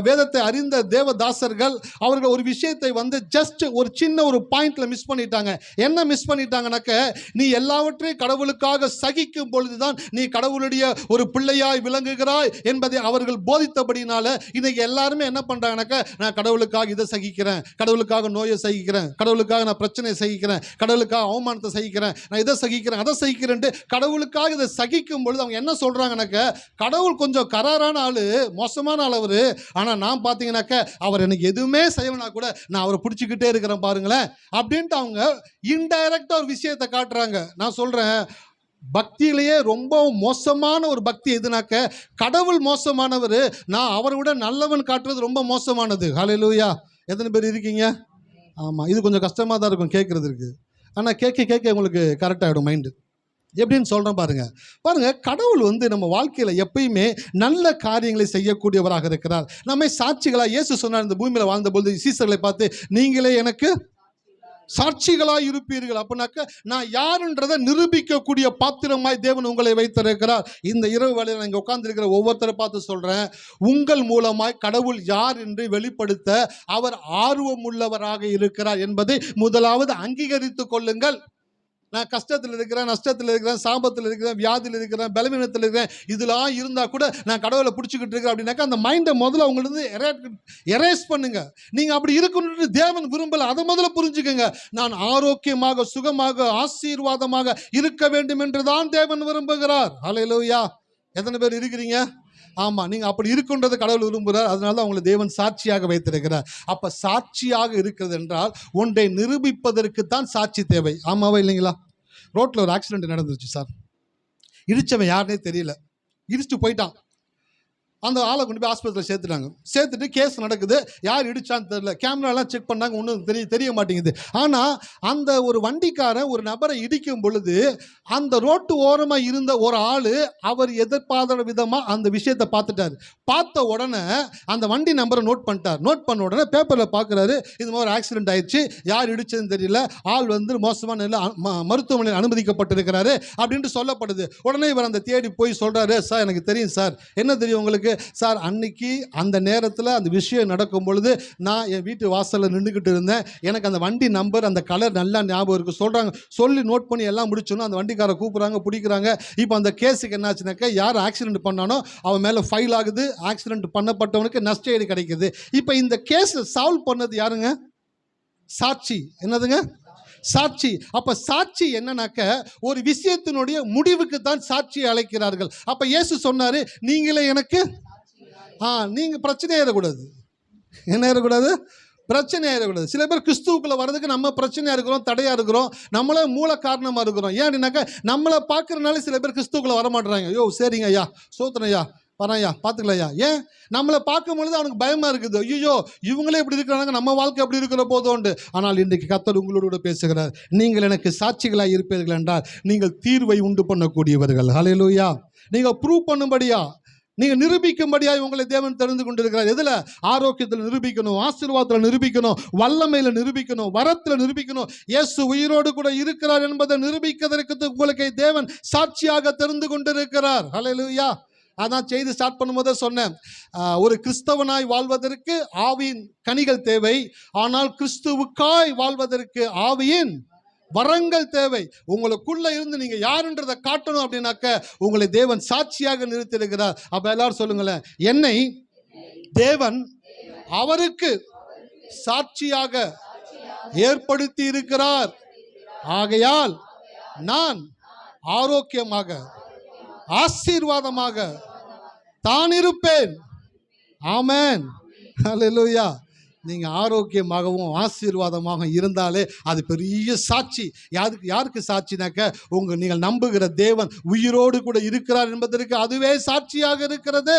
வேதத்தை அறிந்த தேவதாசர்கள், அவர்கள் ஒரு விஷயத்தை ஜஸ்ட் ஒரு சின்ன ஒரு பாயிண்ட்ல மிஸ் பண்ணிட்டாங்க. என்ன மிஸ் பண்ணிட்டாங்கனாக்க, நீ எல்லாவற்றையும் கடவுளுக்காக சகிக்கும் பொழுதுதான் நீ கடவுளுடைய ஒரு பிள்ளையாய் விளங்குகிறாய் என்பதை அவர்கள் போதித்தபடினால இன்னைக்கு எல்லாருமே என்ன பண்றாங்கனாக்க, நான் கடவுளுக்காக இதை சகிக்கிறேன், கடவுளுக்காக நோயை சகிக்கிறேன், கடவுளுக்காக நான் பிரச்சனையை சகிக்கிறேன், கடவுளுக்காக அவமானத்தை சகிக்கிறேன், நான் இதை சகிக்கிறேன், அதை சகிக்கிறேன்ட்டு கடவுளுக்காக இதை சகிக்கும் பொழுது அவங்க என்ன சொல்றாங்கனாக்க, கடவுள் கொஞ்சம் கராரான ஆளு, மோசமான ஆள் அவரு, ஆனா நான் பார்த்தீங்கன்னாக்க அவர் எனக்கு எதுவுமே செய்யலனா கூட நான் அவரை பிடிச்சிக்கிட்டே இருக்கிறேன் பாருங்களேன் அப்படின்ட்டு அவங்க இன்டைரக்டா ஒரு விஷயத்தை காட்டுறாங்க. நான் சொல்றேன், பக்தியிலேயே ரொம்ப மோசமான ஒரு பக்தி எதுனாக்க, கடவுள் மோசமானவர், நான் அவரை விட நல்லவன் காட்டுறது ரொம்ப மோசமானது. ஹல்லேலூயா. எத்தனை பேர் இருக்கீங்க? ஆமாம், இது கொஞ்சம் கஷ்டமாக தான் இருக்கும் கேட்குறதுக்கு, ஆனால் கேட்க கேட்க உங்களுக்கு கரெக்டாகிடும் மைண்டு. எப்படின்னு சொல்கிறேன் பாருங்க, கடவுள் நம்ம வாழ்க்கையில் எப்பயுமே நல்ல காரியங்களை செய்யக்கூடியவராக இருக்கிறார். நம்மை சாட்சிகளாக, இயேசு சொன்னார் இந்த பூமியில் வாழ்ந்தபொழுது சீசர்களை பார்த்து, நீங்களே எனக்கு சாட்சிகளாக இருப்பீர்கள். அப்படின்னாக்க நான் யாருன்றதை நிரூபிக்கக்கூடிய பாத்திரமாய் தேவன் உங்களை வைத்திருக்கிறார். இந்த இரவு வேளையில் நான் இங்கே உட்கார்ந்திருக்கிற ஒவ்வொருத்தரை பார்த்து சொல்கிறேன், உங்கள் மூலமாய் கடவுள் யார் என்று வெளிப்படுத்த அவர் ஆர்வம் உள்ளவராக இருக்கிறார் என்பதை முதலாவது அங்கீகரித்து கொள்ளுங்கள். நான் கஷ்டத்தில் இருக்கிறேன், நஷ்டத்தில் இருக்கிறேன், சாபத்தில் இருக்கிறேன், வியாதியில் இருக்கிறேன், பலவீனத்தில் இருக்கிறேன், இதெல்லாம் இருந்தால் கூட நான் கடவுளை பிடிச்சிக்கிட்டு இருக்கிறேன் அப்படின்னாக்கா அந்த மைண்டை முதல்ல அவங்களுக்கு எரேஸ் பண்ணுங்க. நீங்கள் அப்படி இருக்கணும்னு தேவன் விரும்பலை, அதை முதல்ல புரிஞ்சுக்கோங்க. நான் ஆரோக்கியமாக, சுகமாக, ஆசீர்வாதமாக இருக்க வேண்டும் என்று தான் தேவன் விரும்புகிறார். ஹல்லேலூயா. எத்தனை பேர் இருக்கிறீங்க? ஆமாம், நீங்கள் அப்படி இருக்குன்றது கடவுள் விரும்புகிறார். அதனால தான் அவங்களை தேவன் சாட்சியாக வைத்திருக்கிறார். அப்போ சாட்சியாக இருக்கிறது என்றால் ஒன்றை நிரூபிப்பதற்கு தான் சாட்சி தேவை. ஆமாவா இல்லைங்களா? ரோட்டில் ஒரு ஆக்சிடென்ட் நடந்துருச்சு சார். இடித்தவன் யாருன்னே தெரியல, இடிச்சுட்டு போயிட்டான். அந்த ஆளை கொண்டு போய் ஆஸ்பத்திரியில் சேர்த்துட்டாங்க. சேர்த்துட்டு கேஸ் நடக்குது, யார் இடிச்சான்னு தெரியல, கேமராலாம் செக் பண்ணாங்க, ஒன்றும் தெரிய மாட்டேங்குது. ஆனால் அந்த ஒரு வண்டிக்காரன் ஒரு நபரை இடிக்கும் பொழுது அந்த ரோட்டு ஓரமாக இருந்த ஒரு ஆள் அவர் எதிர்பார்த்த விதமாக அந்த விஷயத்தை பார்த்துட்டார். பார்த்த உடனே அந்த வண்டி நம்பரை நோட் பண்ணிட்டார். நோட் பண்ண உடனே பேப்பரில் பார்க்குறாரு, இது மாதிரி ஆக்சிடென்ட் ஆயிடுச்சு, யார் இடிச்சதுன்னு தெரியல, ஆள் மோசமான நிலையில் மருத்துவமனையில் அனுமதிக்கப்பட்டிருக்கிறாரு அப்படின்ட்டு சொல்லப்படுது. உடனே இவர் அந்த தேடி போய் சொல்கிறாரு, சார் எனக்கு தெரியும் சார். என்ன தெரியும் உங்களுக்கு? சார், அன்னைக்கு அந்த நேரத்தில் அந்த விஷயம் நடக்கும் பொழுது நான் என் வீட்டு வாசலில் நின்றுக்கிட்டு இருந்தேன், எனக்கு அந்த வண்டி நம்பர், அந்த கலர் நல்லா ஞாபகம் இருக்குது சொல்கிறாங்க. சொல்லி நோட் பண்ணி எல்லாம் முடிச்சோன்னா அந்த வண்டிக்காரை கூப்பிட்றாங்க, பிடிக்கிறாங்க. இப்போ அந்த கேஸுக்கு என்னாச்சுனாக்கா, யார் ஆக்சிடென்ட் பண்ணானோ அவன் மேலே ஃபைல் ஆகுது, ஆக்சிடென்ட் பண்ணப்பட்டவனுக்கு நஷ்ட ஈடு கிடைக்குது. இப்போ இந்த கேஸை சால்வ் பண்ணது யாருங்க? சாட்சி. என்னதுங்க? சாட்சி. அப்ப சாட்சி என்னன்னாக்க, ஒரு விஷயத்தினுடைய முடிவுக்கு தான் சாட்சியை அழைக்கிறார்கள். அப்ப இயேசு சொன்னாரு, நீங்களே எனக்கு நீங்க பிரச்சனை ஏறக்கூடாது. என்ன ஏறக்கூடாது? பிரச்சனை ஆயிடக்கூடாது. சில பேர் கிறிஸ்துவுக்குள்ள வர்றதுக்கு நம்ம பிரச்சனையா இருக்கிறோம், தடையா இருக்கிறோம், நம்மளே மூல காரணமா இருக்கிறோம். ஏன் அப்படின்னாக்க, நம்மளை பார்க்கறதுனால சில பேர் கிறிஸ்துவுக்குள்ள வர மாட்டேறாங்க. ஐயோ சரிங்க ஐயா, சோத்திரம் ஐயா, பரையா, பார்த்துக்கலையா. ஏன்? நம்மளை பார்க்கும் பொழுது அவனுக்கு பயமாக இருக்குது. ஐயோ இவங்களே இப்படி இருக்கிறாங்க, நம்ம வாழ்க்கை எப்படி இருக்கிற போதோண்டு. ஆனால் இன்றைக்கு கர்த்தர் உங்களோட பேசுகிறார், நீங்கள் எனக்கு சாட்சிகளாக இருப்பீர்கள் என்றால் நீங்கள் தீர்வை உண்டு பண்ணக்கூடியவர்கள். ஹல்லேலூயா. நீங்கள் ப்ரூவ் பண்ணும்படியா, நீங்கள் நிரூபிக்கும்படியா உங்களை தேவன் தெரிந்து கொண்டிருக்கிறார். எதில்? ஆரோக்கியத்தில் நிரூபிக்கணும், ஆசீர்வாதத்தில் நிரூபிக்கணும், வல்லமையில் நிரூபிக்கணும், வரத்தில் நிரூபிக்கணும், இயேசு உயிரோடு கூட இருக்கிறார் என்பதை நிரூபிக்கிறதற்கு உங்களுக்கு தேவன் சாட்சியாக தெரிந்து கொண்டிருக்கிறார். ஹல்லேலூயா. அதான் செய்தி ஸ்டார்ட் பண்ணும்போதே சொன்னேன், ஒரு கிறிஸ்தவனாய் வாழ்வதற்கு ஆவியின் கனிகள் தேவை, ஆனால் கிறிஸ்துவுக்காய் வாழ்வதற்கு ஆவியின் வரங்கள் தேவை. உங்களுக்குள்ள இருந்து நீங்க யாருன்றதை காட்டணும் அப்படின்னாக்க உங்களை தேவன் சாட்சியாக நிறுத்தியிருக்கிறார். அப்ப எல்லாரும் சொல்லுங்களேன், என்னை தேவன் அவருக்கு சாட்சியாக ஏற்படுத்தி இருக்கிறார், ஆகையால் நான் ஆரோக்கியமாக ஆசீர்வாதமாக தான் இருப்பேன். ஆமென். ஹல்லேலூயா. நீங்கள் ஆரோக்கியமாகவும் ஆசீர்வாதமாக இருந்தாலே அது பெரிய சாட்சி. யாருக்கு சாட்சினாக்க, நீங்கள் நம்புகிற தேவன் உயிரோடு கூட இருக்கிறார் என்பதற்கு அதுவே சாட்சியாக இருக்கிறது.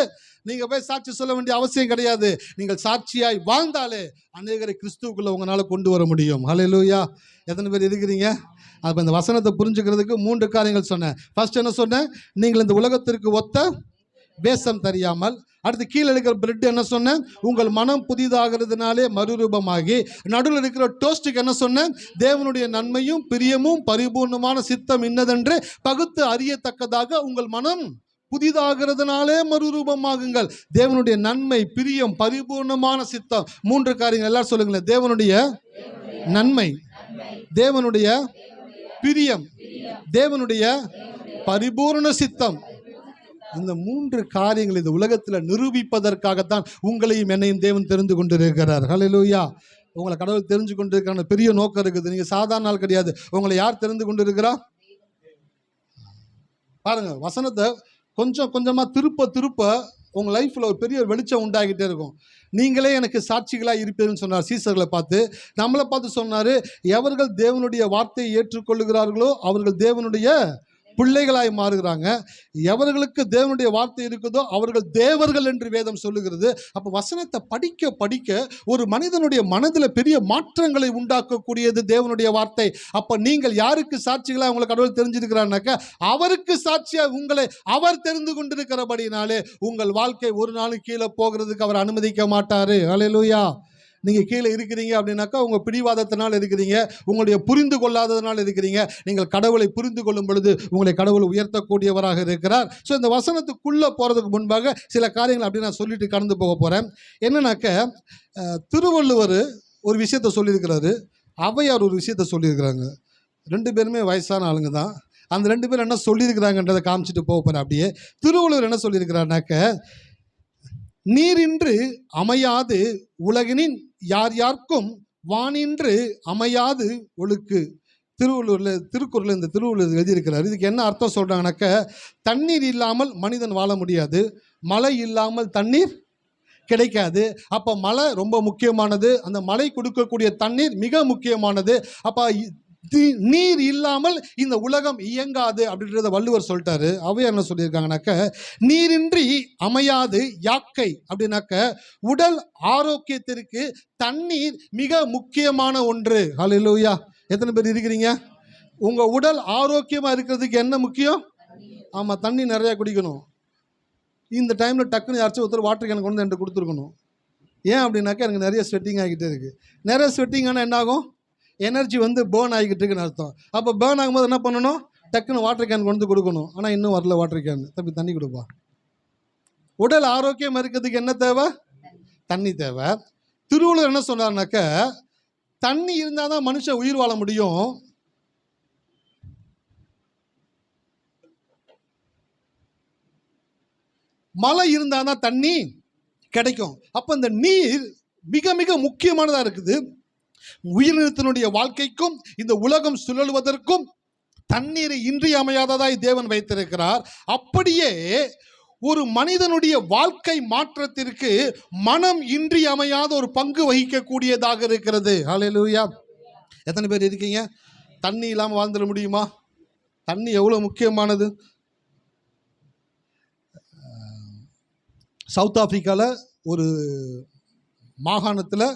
நீங்கள் போய் சாட்சி சொல்ல வேண்டிய அவசியம் கிடையாது. நீங்கள் சாட்சியாய் வாழ்ந்தாலே அநேகரை கிறிஸ்துவுக்குள்ள உங்களால் கொண்டு வர முடியும். ஹல்லேலூயா. எத்தனை பேர் இருக்கிறீங்க? அப்போ இந்த வசனத்தை புரிஞ்சுக்கிறதுக்கு 3 காரியங்கள் சொன்னேன். ஃபர்ஸ்ட் என்ன சொன்னேன்? நீங்கள் இந்த உலகத்திற்கு ஒத்த வேஷம் தெரியாமல் அடுத்து கீழே இருக்கிற பிரெட் என்ன சொன்னேன்? உங்கள் மனம் புதிதாகிறதுனாலே மறுரூபமாகி. நடுவில் இருக்கிற டோஸ்ட்டுக்கு என்ன சொன்னேன்? தேவனுடைய நன்மையும் பிரியமும் பரிபூர்ணமான சித்தம் இன்னதென்று பகுத்து அறியத்தக்கதாக உங்கள் மனம் புதிதாகிறதுனாலே மறுரூபமாகுங்கள். தேவனுடைய நன்மை, பிரியம், பரிபூர்ணமான சித்தம், 3 காரியங்கள் எல்லாரும் சொல்லுங்களேன். தேவனுடைய நன்மை, தேவனுடைய பிரியம், தேவனுடைய பரிபூர்ண சித்தம். இந்த 3 காரியங்கள் இந்த உலகத்தில் நிரூபிப்பதற்காகத்தான் உங்களையும் என்னையும் தேவன் தெரிந்து கொண்டிருக்கிறார். ஹல்லேலூயா. உங்களை கடவுள் தெரிஞ்சு கொண்டிருக்கிற பெரிய நோக்கம் இருக்குது. நீங்க சாதாரண ஆள் கிடையாது. உங்களை யார் தெரிந்து கொண்டிருக்கிறா? பாருங்க, வசனத்தை கொஞ்சம் கொஞ்சமா திருப்ப உங்க லைஃப்ல ஒரு பெரிய வெளிச்சம் உண்டாகிட்டே இருக்கும். நீங்களே எனக்கு சாட்சிகளாக இருப்பீர்கள்னு சொன்னார் சீசர்களை பார்த்து. நம்மளை பார்த்து சொன்னாரு, எவர்கள் தேவனுடைய வார்த்தையை ஏற்றுக்கொள்ளுகிறார்களோ அவர்கள் தேவனுடைய பிள்ளைகளாய் மாறுகிறாங்க. எவர்களுக்கு தேவனுடைய வார்த்தை இருக்குதோ அவர்கள் தேவர்கள் என்று வேதம் சொல்லுகிறது. அப்போ வசனத்தை படிக்க படிக்க ஒரு மனிதனுடைய மனதில் பெரிய மாற்றங்களை உண்டாக்கக்கூடியது தேவனுடைய வார்த்தை. அப்போ நீங்கள் யாருக்கு சாட்சிகளாக உங்களை கடவுள் தெரிஞ்சிருக்கிறாருனாக்கா அவருக்கு சாட்சியாக உங்களை அவர் தெரிந்து கொண்டிருக்கிறபடினாலே உங்கள் வாழ்க்கை ஒரு நாளும் கீழே போகிறதுக்கு அவர் அனுமதிக்க மாட்டாரு. ஹல்லேலூயா. நீங்கள் கீழே இருக்கிறீங்க அப்படின்னாக்கா உங்கள் பிடிவாதத்தினால் இருக்கிறீங்க, உங்களுடைய புரிந்து கொள்ளாததுனால் இருக்கிறீங்க. நீங்கள் கடவுளை புரிந்து கொள்ளும் பொழுது உங்களை கடவுள் உயர்த்தக்கூடியவராக இருக்கிறார். ஸோ இந்த வசனத்துக்குள்ளே போகிறதுக்கு முன்பாக சில காரியங்கள் அப்படி நான் சொல்லிட்டு கடந்து போக போகிறேன். என்னன்னாக்க, திருவள்ளுவர் ஒரு விஷயத்தை சொல்லியிருக்கிறாரு, ஔவையார் ஒரு விஷயத்தை சொல்லியிருக்கிறாங்க. 2 பேருமே வயசான ஆளுங்க தான். அந்த 2 பேரும் என்ன சொல்லியிருக்கிறாங்கன்றதை காமிச்சிட்டு போக போகிறேன். அப்படியே திருவள்ளுவர் என்ன சொல்லியிருக்கிறாருனாக்க, நீரின்று அமையாது உலகினின் யார் யாருக்கும் வானின்று அமையாது ஒழுக்கு. திருக்குறள் இந்த திருவள்ளுவர் எழுதியிருக்கிறார். இதுக்கு என்ன அர்த்தம் சொல்கிறாங்கனாக்க, தண்ணீர் இல்லாமல் மனிதன் வாழ முடியாது, மழை இல்லாமல் தண்ணீர் கிடைக்காது. அப்போ மழை ரொம்ப முக்கியமானது, அந்த மழை கொடுக்கக்கூடிய தண்ணீர் மிக முக்கியமானது. அப்போ நீர் இல்லாமல் இந்த உலகம் இயங்காது அப்படின்றத வள்ளுவர் சொல்லிட்டாரு. ஔவையார் என்ன சொல்லியிருக்காங்கனாக்க, நீரின்றி அமையாது யாக்கை அப்படின்னாக்க உடல் ஆரோக்கியத்திற்கு தண்ணீர் மிக முக்கியமான ஒன்று. ஹல்லேலூயா. எத்தனை பேர் இருக்கிறீங்க? உங்கள் உடல் ஆரோக்கியமாக இருக்கிறதுக்கு என்ன முக்கியம்? ஆமாம், தண்ணி நிறையா குடிக்கணும். இந்த டைமில் டக்குன்னு யாராச்சும் ஒருத்தர் வாட்டர் கேன் கொண்டு வந்து என்கிட்ட கொடுத்துருக்கணும். ஏன் அப்படின்னாக்கா எனக்கு நிறைய ஸ்வெட்டிங் ஆகிக்கிட்டே இருக்குது. நிறைய ஸ்வெட்டிங் ஆனால் என்ன ஆகும்? எனர்ஜி பேர்ன் ஆகிக்கிட்டு இருக்குன்னு அர்த்தம். அப்போ பேர்ன் ஆகும்போது என்ன பண்ணணும்? டக்குன்னு வாட்டர் கேன் கொண்டு கொடுக்கணும். ஆனால் இன்னும் வரல வாட்டர் கேன். தம்பி தண்ணி கொடுப்பா. உடல் ஆரோக்கியம் இருக்கிறதுக்கு என்ன தேவை? தண்ணி தேவை. திருவள்ளுவர் என்ன சொன்னார்னாக்க, தண்ணி இருந்தால் தான் மனுஷன் உயிர் வாழ முடியும். மழை இருந்தால் தான் தண்ணி கிடைக்கும். அப்போ இந்த நீர் மிக மிக முக்கியமானதாக இருக்குது. உயிரினத்தினுடைய வாழ்க்கைக்கும் இந்த உலகம் சுழலுவதற்கும் தண்ணீரை இன்றியமையாததாய் தேவன் வைத்திருக்கிறார். அப்படியே ஒரு மனிதனுடைய வாழ்க்கை மாற்றத்திற்கு மனம் இன்றியமையாத ஒரு பங்கு வகிக்கக்கூடியதாக இருக்கிறது. ஹல்லேலூயா. எத்தனை பேர் இருக்கீங்க தண்ணி இல்லாமல் வாழ்ந்துட முடியுமா? தண்ணி எவ்வளோ முக்கியமானது. சவுத் ஆப்பிரிக்காவில் ஒரு மாகாணத்தில்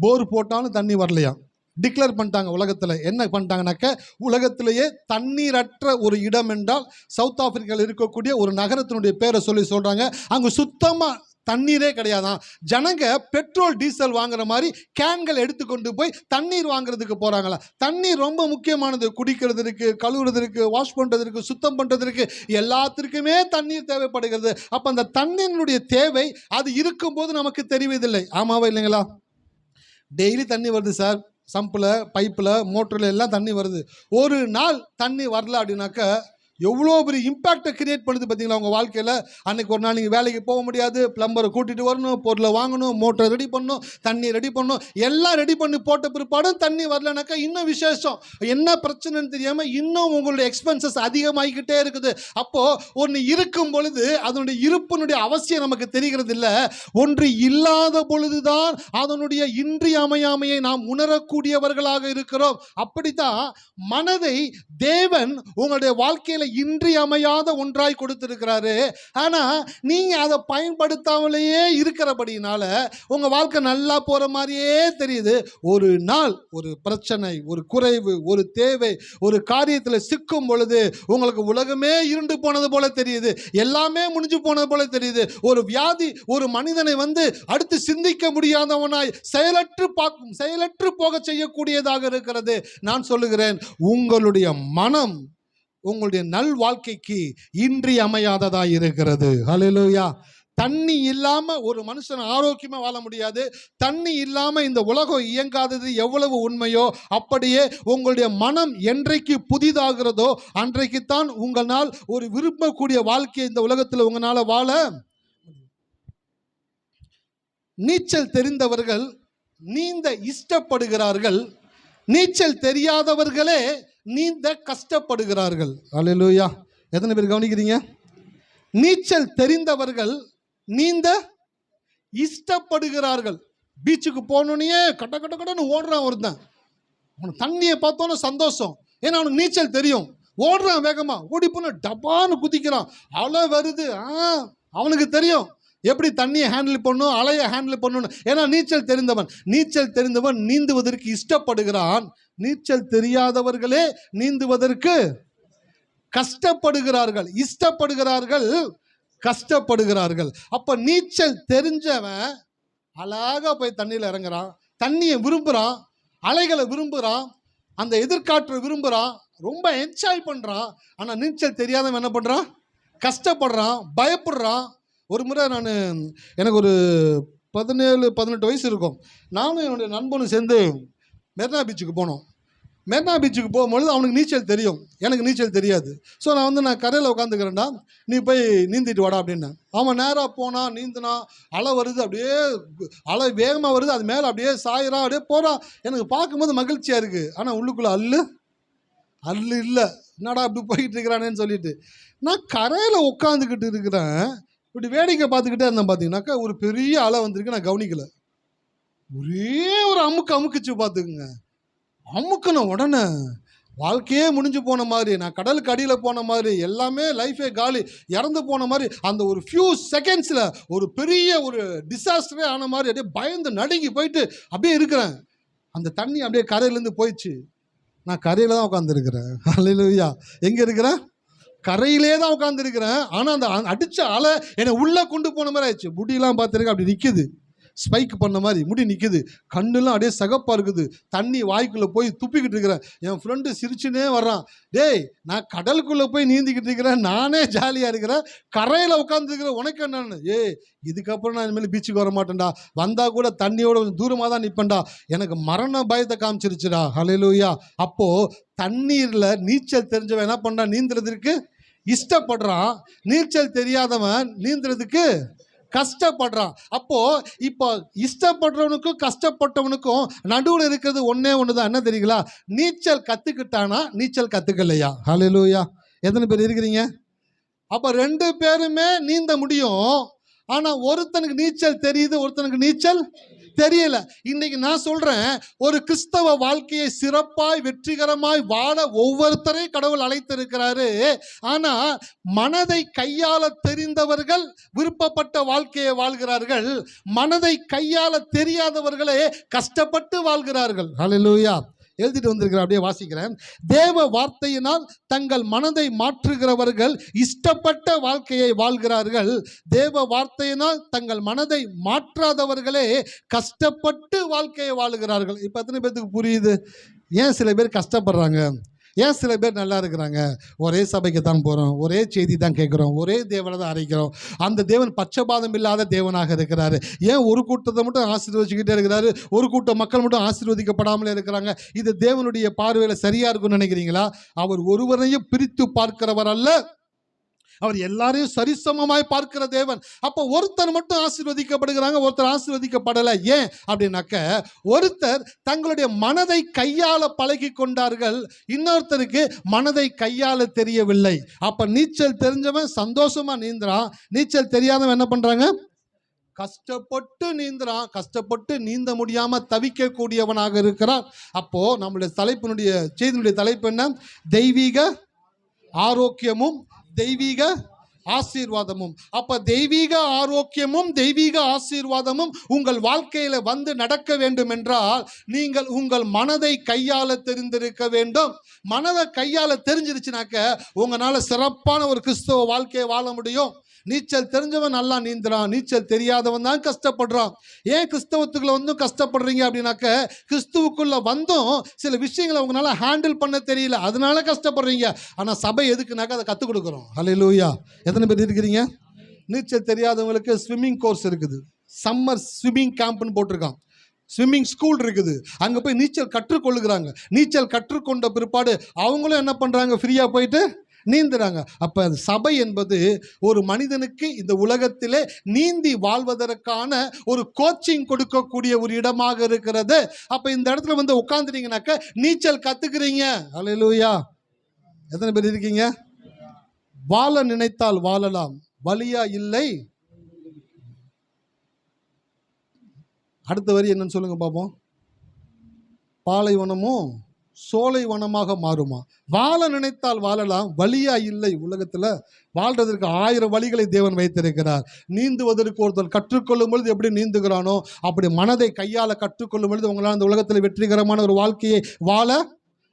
போர் போட்டாலும் தண்ணி வரலையா, டிக்ளேர் பண்ணிட்டாங்க. உலகத்தில் என்ன பண்ணிட்டாங்கனாக்க, உலகத்திலேயே தண்ணீரற்ற ஒரு இடம் என்றால் சவுத் ஆப்பிரிக்காவில் இருக்கக்கூடிய ஒரு நகரத்தினுடைய பேரை சொல்கிறாங்க. அங்கே சுத்தமாக தண்ணீரே கிடையாதான். ஜனங்க பெட்ரோல் டீசல் வாங்குற மாதிரி கேன்கள் எடுத்துக்கொண்டு போய் தண்ணீர் வாங்குறதுக்கு போகிறாங்களா. தண்ணீர் ரொம்ப முக்கியமானது. குடிக்கிறதுக்கு, கழுவுறதுக்கு, வாஷ் பண்ணுறதுக்கு, சுத்தம் பண்ணுறதுக்கு எல்லாத்திற்குமே தண்ணீர் தேவைப்படுகிறது. அப்போ அந்த தண்ணீரினுடைய தேவை அது இருக்கும்போது நமக்கு தெரிவதில்லை. ஆமாவா இல்லைங்களா? டெய்லி தண்ணி வருது சார், சம்பில், பைப்பில், மோட்டரில் எல்லாம் தண்ணி வருது. ஒரு நாள் தண்ணி வரல அப்படின்னாக்க எவ்வளோ பெரிய இம்பேக்டை கிரியேட் பண்ணுது பார்த்தீங்களா உங்கள் வாழ்க்கையில். அன்றைக்கி ஒரு நாள் நீங்கள் வேலைக்கு போக முடியாது, பிளம்பரை கூட்டிகிட்டு வரணும், பொருளை வாங்கணும், மோட்டரை ரெடி பண்ணணும், தண்ணி ரெடி பண்ணணும், எல்லாம் ரெடி பண்ணி போட்ட பிற்பாடும் தண்ணி வரலனாக்கா இன்னும் விசேஷம். என்ன பிரச்சனைன்னு தெரியாமல் இன்னும் உங்களுடைய எக்ஸ்பென்சஸ் அதிகமாகிக்கிட்டே இருக்குது. அப்போது ஒன்று இருக்கும் பொழுது அதனுடைய இருப்பினுடைய அவசியம் நமக்கு தெரிகிறது இல்லை. ஒன்று இல்லாத பொழுதுதான் அதனுடைய இன்றியமையாமையை நாம் உணரக்கூடியவர்களாக இருக்கிறோம். அப்படித்தான் மனதை தேவன் உங்களுடைய வாழ்க்கையில் இன்றியமையாத ஒன்றாய் கொடுத்திருக்கிறாரு. ஆனா நீங்க அதை பயன்படுத்தாமலேயே இருக்கிறபடினால உங்க வாழ்க்கை நல்லா போற மாதிரியே தெரியுது. ஒரு நாள் ஒரு பிரச்சனை, ஒரு குறைவு, ஒரு தேவை, ஒரு காரியத்தில் சிக்கும் பொழுது உங்களுக்கு உலகமே இருண்டு போனது போல தெரியுது, எல்லாமே முடிஞ்சு போனது போல தெரியுது. ஒரு வியாதி ஒரு மனிதனை அடுத்து சிந்திக்க முடியாதவனாய் செயலற்று போக செய்யக்கூடியதாக இருக்கிறது. நான் சொல்லுகிறேன், உங்களுடைய மனம் உங்களுடைய நல் வாழ்க்கைக்கு இன்றியமையாததாய் இருக்கிறது. ஹல்லேலூயா. தண்ணி இல்லாம ஒரு மனுஷன் ஆரோக்கியமா வாழ முடியாது. தண்ணி இல்லாம இந்த உலகம் இயங்காதது எவ்வளவு உண்மையோ அப்படியே உங்களுடைய மனம் என்றைக்கு புதிதாகிறதோ அன்றைக்குத்தான் உங்களால் ஒரு விரும்பக்கூடிய வாழ்க்கையை இந்த உலகத்தில் உங்களால வாழ. நீச்சல் தெரிந்தவர்கள் நீந்த இஷ்டப்படுகிறார்கள், நீச்சல் தெரியாதவர்களே நீந்த கஷ்டப்படுகிறார்கள். அல்லேலூயா. எத்தனை பேர் கவனிக்கிறீங்க? நீச்சல் தெரிந்தவர்கள் நீந்த இஷ்டப்படுகிறார்கள். பீச்சுக்கு போனோன்னே கட்ட கட்ட கடன்னு ஓடுறான் ஒருத்தன். அவனுக்கு தண்ணியை பார்த்தோன்னு சந்தோஷம், ஏன்னா அவனுக்கு நீச்சல் தெரியும். ஓடுறான், வேகமா ஓடி போன டபான்னு குதிக்கிறான், அலை வருது. அவனுக்கு தெரியும் எப்படி தண்ணியை ஹேண்டில் பண்ணணும், அலையை ஹேண்டில் பண்ணணும், ஏன்னா நீச்சல் தெரிந்தவன் நீந்துவதற்கு இஷ்டப்படுகிறான். நீச்சல் தெரியாதவர்களே நீந்துவதற்கு கஷ்டப்படுகிறார்கள், இஷ்டப்படுகிறார்கள், கஷ்டப்படுகிறார்கள். அப்ப நீச்சல் தெரிஞ்சவன் அழகா போய் தண்ணியில் இறங்குறான், தண்ணியை விரும்புறான், அலைகளை விரும்புறான், அந்த எதிர்காற்றை விரும்புறான், ரொம்ப என்ஜாய் பண்றான். ஆனா நீச்சல் தெரியாதவன் என்ன பண்றான்? கஷ்டப்படுறான், பயப்படுறான். ஒரு முறை எனக்கு ஒரு 17-18 வயசு இருக்கும். நானும் என்னுடைய நண்பனும் சேர்ந்து மெரினா பீச்சுக்கு போனோம். மெரினா பீச்சுக்கு போகும்பொழுது அவனுக்கு நீச்சல் தெரியும், எனக்கு நீச்சல் தெரியாது. ஸோ நான் கரையில் உட்காந்துக்கிறேன்டா, நீ போய் நீந்திட்டு வாடா அப்படின்னேன். அவன் நேராக போனான், நீந்தினான். அலை வருது, அப்படியே அலை வேகமாக வருது, அது மேலே அப்படியே சாயிறான், அப்படியே போகிறான். எனக்கு பார்க்கும்போது மகிழ்ச்சியாக இருக்குது. ஆனால் உள்ளுக்குள்ளே அல்லு இல்லை, என்னடா அப்படி போய்கிட்டு இருக்கிறானேன்னு சொல்லிட்டு நான் கரையில் உட்காந்துக்கிட்டு இருக்கிறேன். இப்படி வேடிக்கை பார்த்துக்கிட்டே இருந்தேன். பார்த்தீங்கன்னாக்கா ஒரு பெரிய அலை வந்திருக்கு, நான் கவனிக்கல. ஒரே ஒரு அமுக்குச்சு பார்த்துக்குங்க. அமுக்குன உடனே வாழ்க்கையே முடிஞ்சு போன மாதிரி, நான் கடலுக்கு அடியில் போன மாதிரி, எல்லாமே லைஃபே காலி, இறந்து போன மாதிரி, அந்த ஒரு ஃபியூ செகண்ட்ஸில் ஒரு பெரிய ஒரு டிசாஸ்டரே ஆன மாதிரி அப்படியே பயந்து நடுங்கி போயிட்டு அப்படியே இருக்கிறேன். அந்த தண்ணி அப்படியே கரையிலேருந்து போயிடுச்சு. நான் கரையில் தான் உட்காந்துருக்கிறேன். அல்லேலூயா. எங்கே இருக்கிறேன்? கரையிலே தான் உட்காந்துருக்கிறேன். ஆனால் அந்த அடித்த அலை என்னை உள்ளே கொண்டு போன மாதிரி ஆயிடுச்சு. முடியெல்லாம் பார்த்துருக்கேன், அப்படி நிற்குது, ஸ்பைக் பண்ண மாதிரி முடி நிற்குது, கண்ணுலாம் அப்படியே சகப்பாக இருக்குது. தண்ணி வாய்க்குள்ளே போய் துப்பிக்கிட்டு இருக்கிறேன். என் ஃப்ரெண்டு சிரிச்சுனே வர்றான், டேய் நான் கடலுக்குள்ளே போய் நீந்திக்கிட்டு இருக்கிறேன், நானே ஜாலியாக இருக்கிறேன், கரையில் உட்காந்துருக்கிறேன், உனக்கு என்னன்னு? இதுக்கப்புறம் நான் இனிமேல் பீச்சுக்கு வர மாட்டேன்டா, வந்தால் கூட தண்ணியோட கொஞ்சம் தூரமாக தான் நிற்பேன்டா, எனக்கு மரண பயத்தை காமிச்சிருச்சுடா. ஹல்லேலூயா. அப்போது தண்ணீரில் நீச்சல் தெரிஞ்சவன் என்ன பண்ணுறான்? நீந்துறதுக்கு இஷ்டப்படுறான். நீச்சல் தெரியாதவன் நீந்துறதுக்கு கஷ்டப்படுறான். அப்போ இப்போ இஷ்டப்படுறவனுக்கும் கஷ்டப்பட்டவனுக்கும் நடுவில் இருக்கிறது ஒன்னே ஒண்ணுதான். என்ன தெரியுங்களா? நீச்சல் கத்துக்கிட்டானா, நீச்சல் கத்துக்கலையா? ஹல்லேலூயா. எத்தனை பேர் இருக்கிறீங்க? அப்ப 2 பேருமே நீந்த முடியும். ஆனா ஒருத்தனுக்கு நீச்சல் தெரியுது, ஒருத்தனுக்கு நீச்சல் தெரியல. இன்னைக்கு நான் சொல்றேன், ஒரு கிறிஸ்தவ வாழ்க்கையை சிறப்பாய் வெற்றிகரமாய் வாழ ஒவ்வொருத்தரையும் கடவுள் அழைத்திருக்கிறாரு. ஆனா மனதை கையாள தெரிந்தவர்கள் விருப்பப்பட்ட வாழ்க்கையை வாழ்கிறார்கள், மனதை கையாள தெரியாதவர்களே கஷ்டப்பட்டு வாழ்கிறார்கள். ஹல்லேலூயா. எழுதிட்டு வந்திருக்கிற, அப்படியே வாசிக்கிறேன். தேவ வார்த்தையினால் தங்கள் மனதை மாற்றுகிறவர்கள் இஷ்டப்பட்ட வாழ்க்கையை வாழ்கிறார்கள், தேவ வார்த்தையினால் தங்கள் மனதை மாற்றாதவர்களே கஷ்டப்பட்டு வாழ்க்கையை வாழுகிறார்கள். இப்போ எத்தனை பேருக்கு புரியுது ஏன் சில பேர் கஷ்டப்படுறாங்க, ஏன் சில பேர் நல்லா இருக்கிறாங்க? ஒரே சபைக்கு தான் போகிறோம், ஒரே செய்தி தான் கேட்குறோம், ஒரே தேவனை தான் அரைக்கிறோம். அந்த தேவன் பட்சபாதம் இல்லாத தேவனாக இருக்கிறாரு. ஏன் ஒரு கூட்டத்தை மட்டும் ஆசீர்வதிச்சுக்கிட்டே இருக்கிறாரு, ஒரு கூட்டம் மக்கள் மட்டும் ஆசீர்வதிக்கப்படாமலே இருக்கிறாங்க? இது தேவனுடைய பார்வையில் சரியா இருக்குன்னு நினைக்கிறீங்களா? அவர் ஒருவரையும் பிரித்து பார்க்கிறவர் அல்ல, அவர் எல்லாரையும் சரிசமமாய் பார்க்கிற தேவன். அப்போ ஒருத்தர் மட்டும் ஆசீர்வதிக்கப்படுகிறாங்க, ஒருத்தர் ஆசீர்வதிக்கப்படலை. ஏன் அப்படின்னாக்க, ஒருத்தர் தங்களுடைய மனதை கையாள பழகி கொண்டார்கள், இன்னொருத்தருக்கு மனதை கையாள தெரியவில்லை. அப்ப நீச்சல் தெரிஞ்சவன் சந்தோஷமா நீந்துறான், நீச்சல் தெரியாதவன் என்ன பண்றாங்க? கஷ்டப்பட்டு நீந்துறான், கஷ்டப்பட்டு நீந்த முடியாம தவிக்க கூடியவனாக இருக்கிறான். அப்போ நம்முடைய தலைப்பினுடைய செய்தியினுடைய தலைப்பு என்ன? தெய்வீக ஆரோக்கியமும் தெய்வீக ஆசீர்வாதமும். அப்ப தெய்வீக ஆரோக்கியமும் தெய்வீக ஆசீர்வாதமும் உங்கள் வாழ்க்கையில வந்து நடக்க வேண்டும் என்றால் நீங்கள் உங்கள் மனதை கையாள தெரிந்திருக்க வேண்டும். மனதை கையாள தெரிஞ்சிருச்சுனாக்க உங்களால சிறப்பான ஒரு கிறிஸ்தவ வாழ்க்கையை வாழ முடியும். நீச்சல் தெரிஞ்சவன் நல்லா நீந்துறான், நீச்சல் தெரியாதவன் தான் கஷ்டப்படுறான். ஏன் கிறிஸ்தவத்துக்குள்ள வந்தும் கஷ்டப்படுறீங்க அப்படின்னாக்க, கிறிஸ்துவுக்குள்ள வந்தும் சில விஷயங்களை உங்களால ஹேண்டில் பண்ண தெரியல, அதனால கஷ்டப்படுறீங்க. ஆனால் சபை எதுக்குனாக்க அதை கற்றுக் கொடுக்குறோம். ஹல்லேலூயா. எத்தனை பேர் இருக்கிறீங்க? நீச்சல் தெரியாதவங்களுக்கு ஸ்விம்மிங் கோர்ஸ் இருக்குது, சம்மர் ஸ்விம்மிங் கேம்ப்னு போட்டிருக்கான். ஸ்விம்மிங் ஸ்கூல் இருக்குது, அங்கே போய் நீச்சல் கற்றுக்கொள்ளுகிறாங்க. நீச்சல் கற்றுக்கொண்ட பிற்பாடு அவங்களும் என்ன பண்ணுறாங்க, ஃப்ரீயாக போயிட்டு நீந்துறாங்க. அப்ப சபை என்பது ஒரு மனிதனுக்கு இந்த உலகத்திலே நீந்தி வாழ்வதற்கான ஒரு கோச்சிங் கொடுக்கக்கூடிய ஒரு இடமாக இருக்கிறது. அப்ப இந்த இடத்துல வந்து உட்கார்ந்துட்டீங்கன்னாக்க நீச்சல் கத்துக்கிறீங்க. அல்லேலூயா. எத்தனை பேர் இருக்கீங்க? வாழ நினைத்தால் வாழலாம், வலியா இல்லை. அடுத்த வரி என்னன்னு சொல்லுங்க பாப்போம். பாலைவனமும் சோலை வனமாக மாறுமா? வாழ நினைத்தால் வாழலாம், வழியா இல்லை. உலகத்தில் வாழ்றதற்கு 1000 வழிகளை தேவன் வைத்திருக்கிறார். நீந்துவதற்கு ஒருத்தர் கற்றுக்கொள்ளும் பொழுது எப்படி நீந்துகிறானோ அப்படி மனதை கையாள கற்றுக்கொள்ளும் பொழுது உங்களால் அந்த உலகத்தில் வெற்றிகரமான ஒரு வாழ்க்கையை வாழ.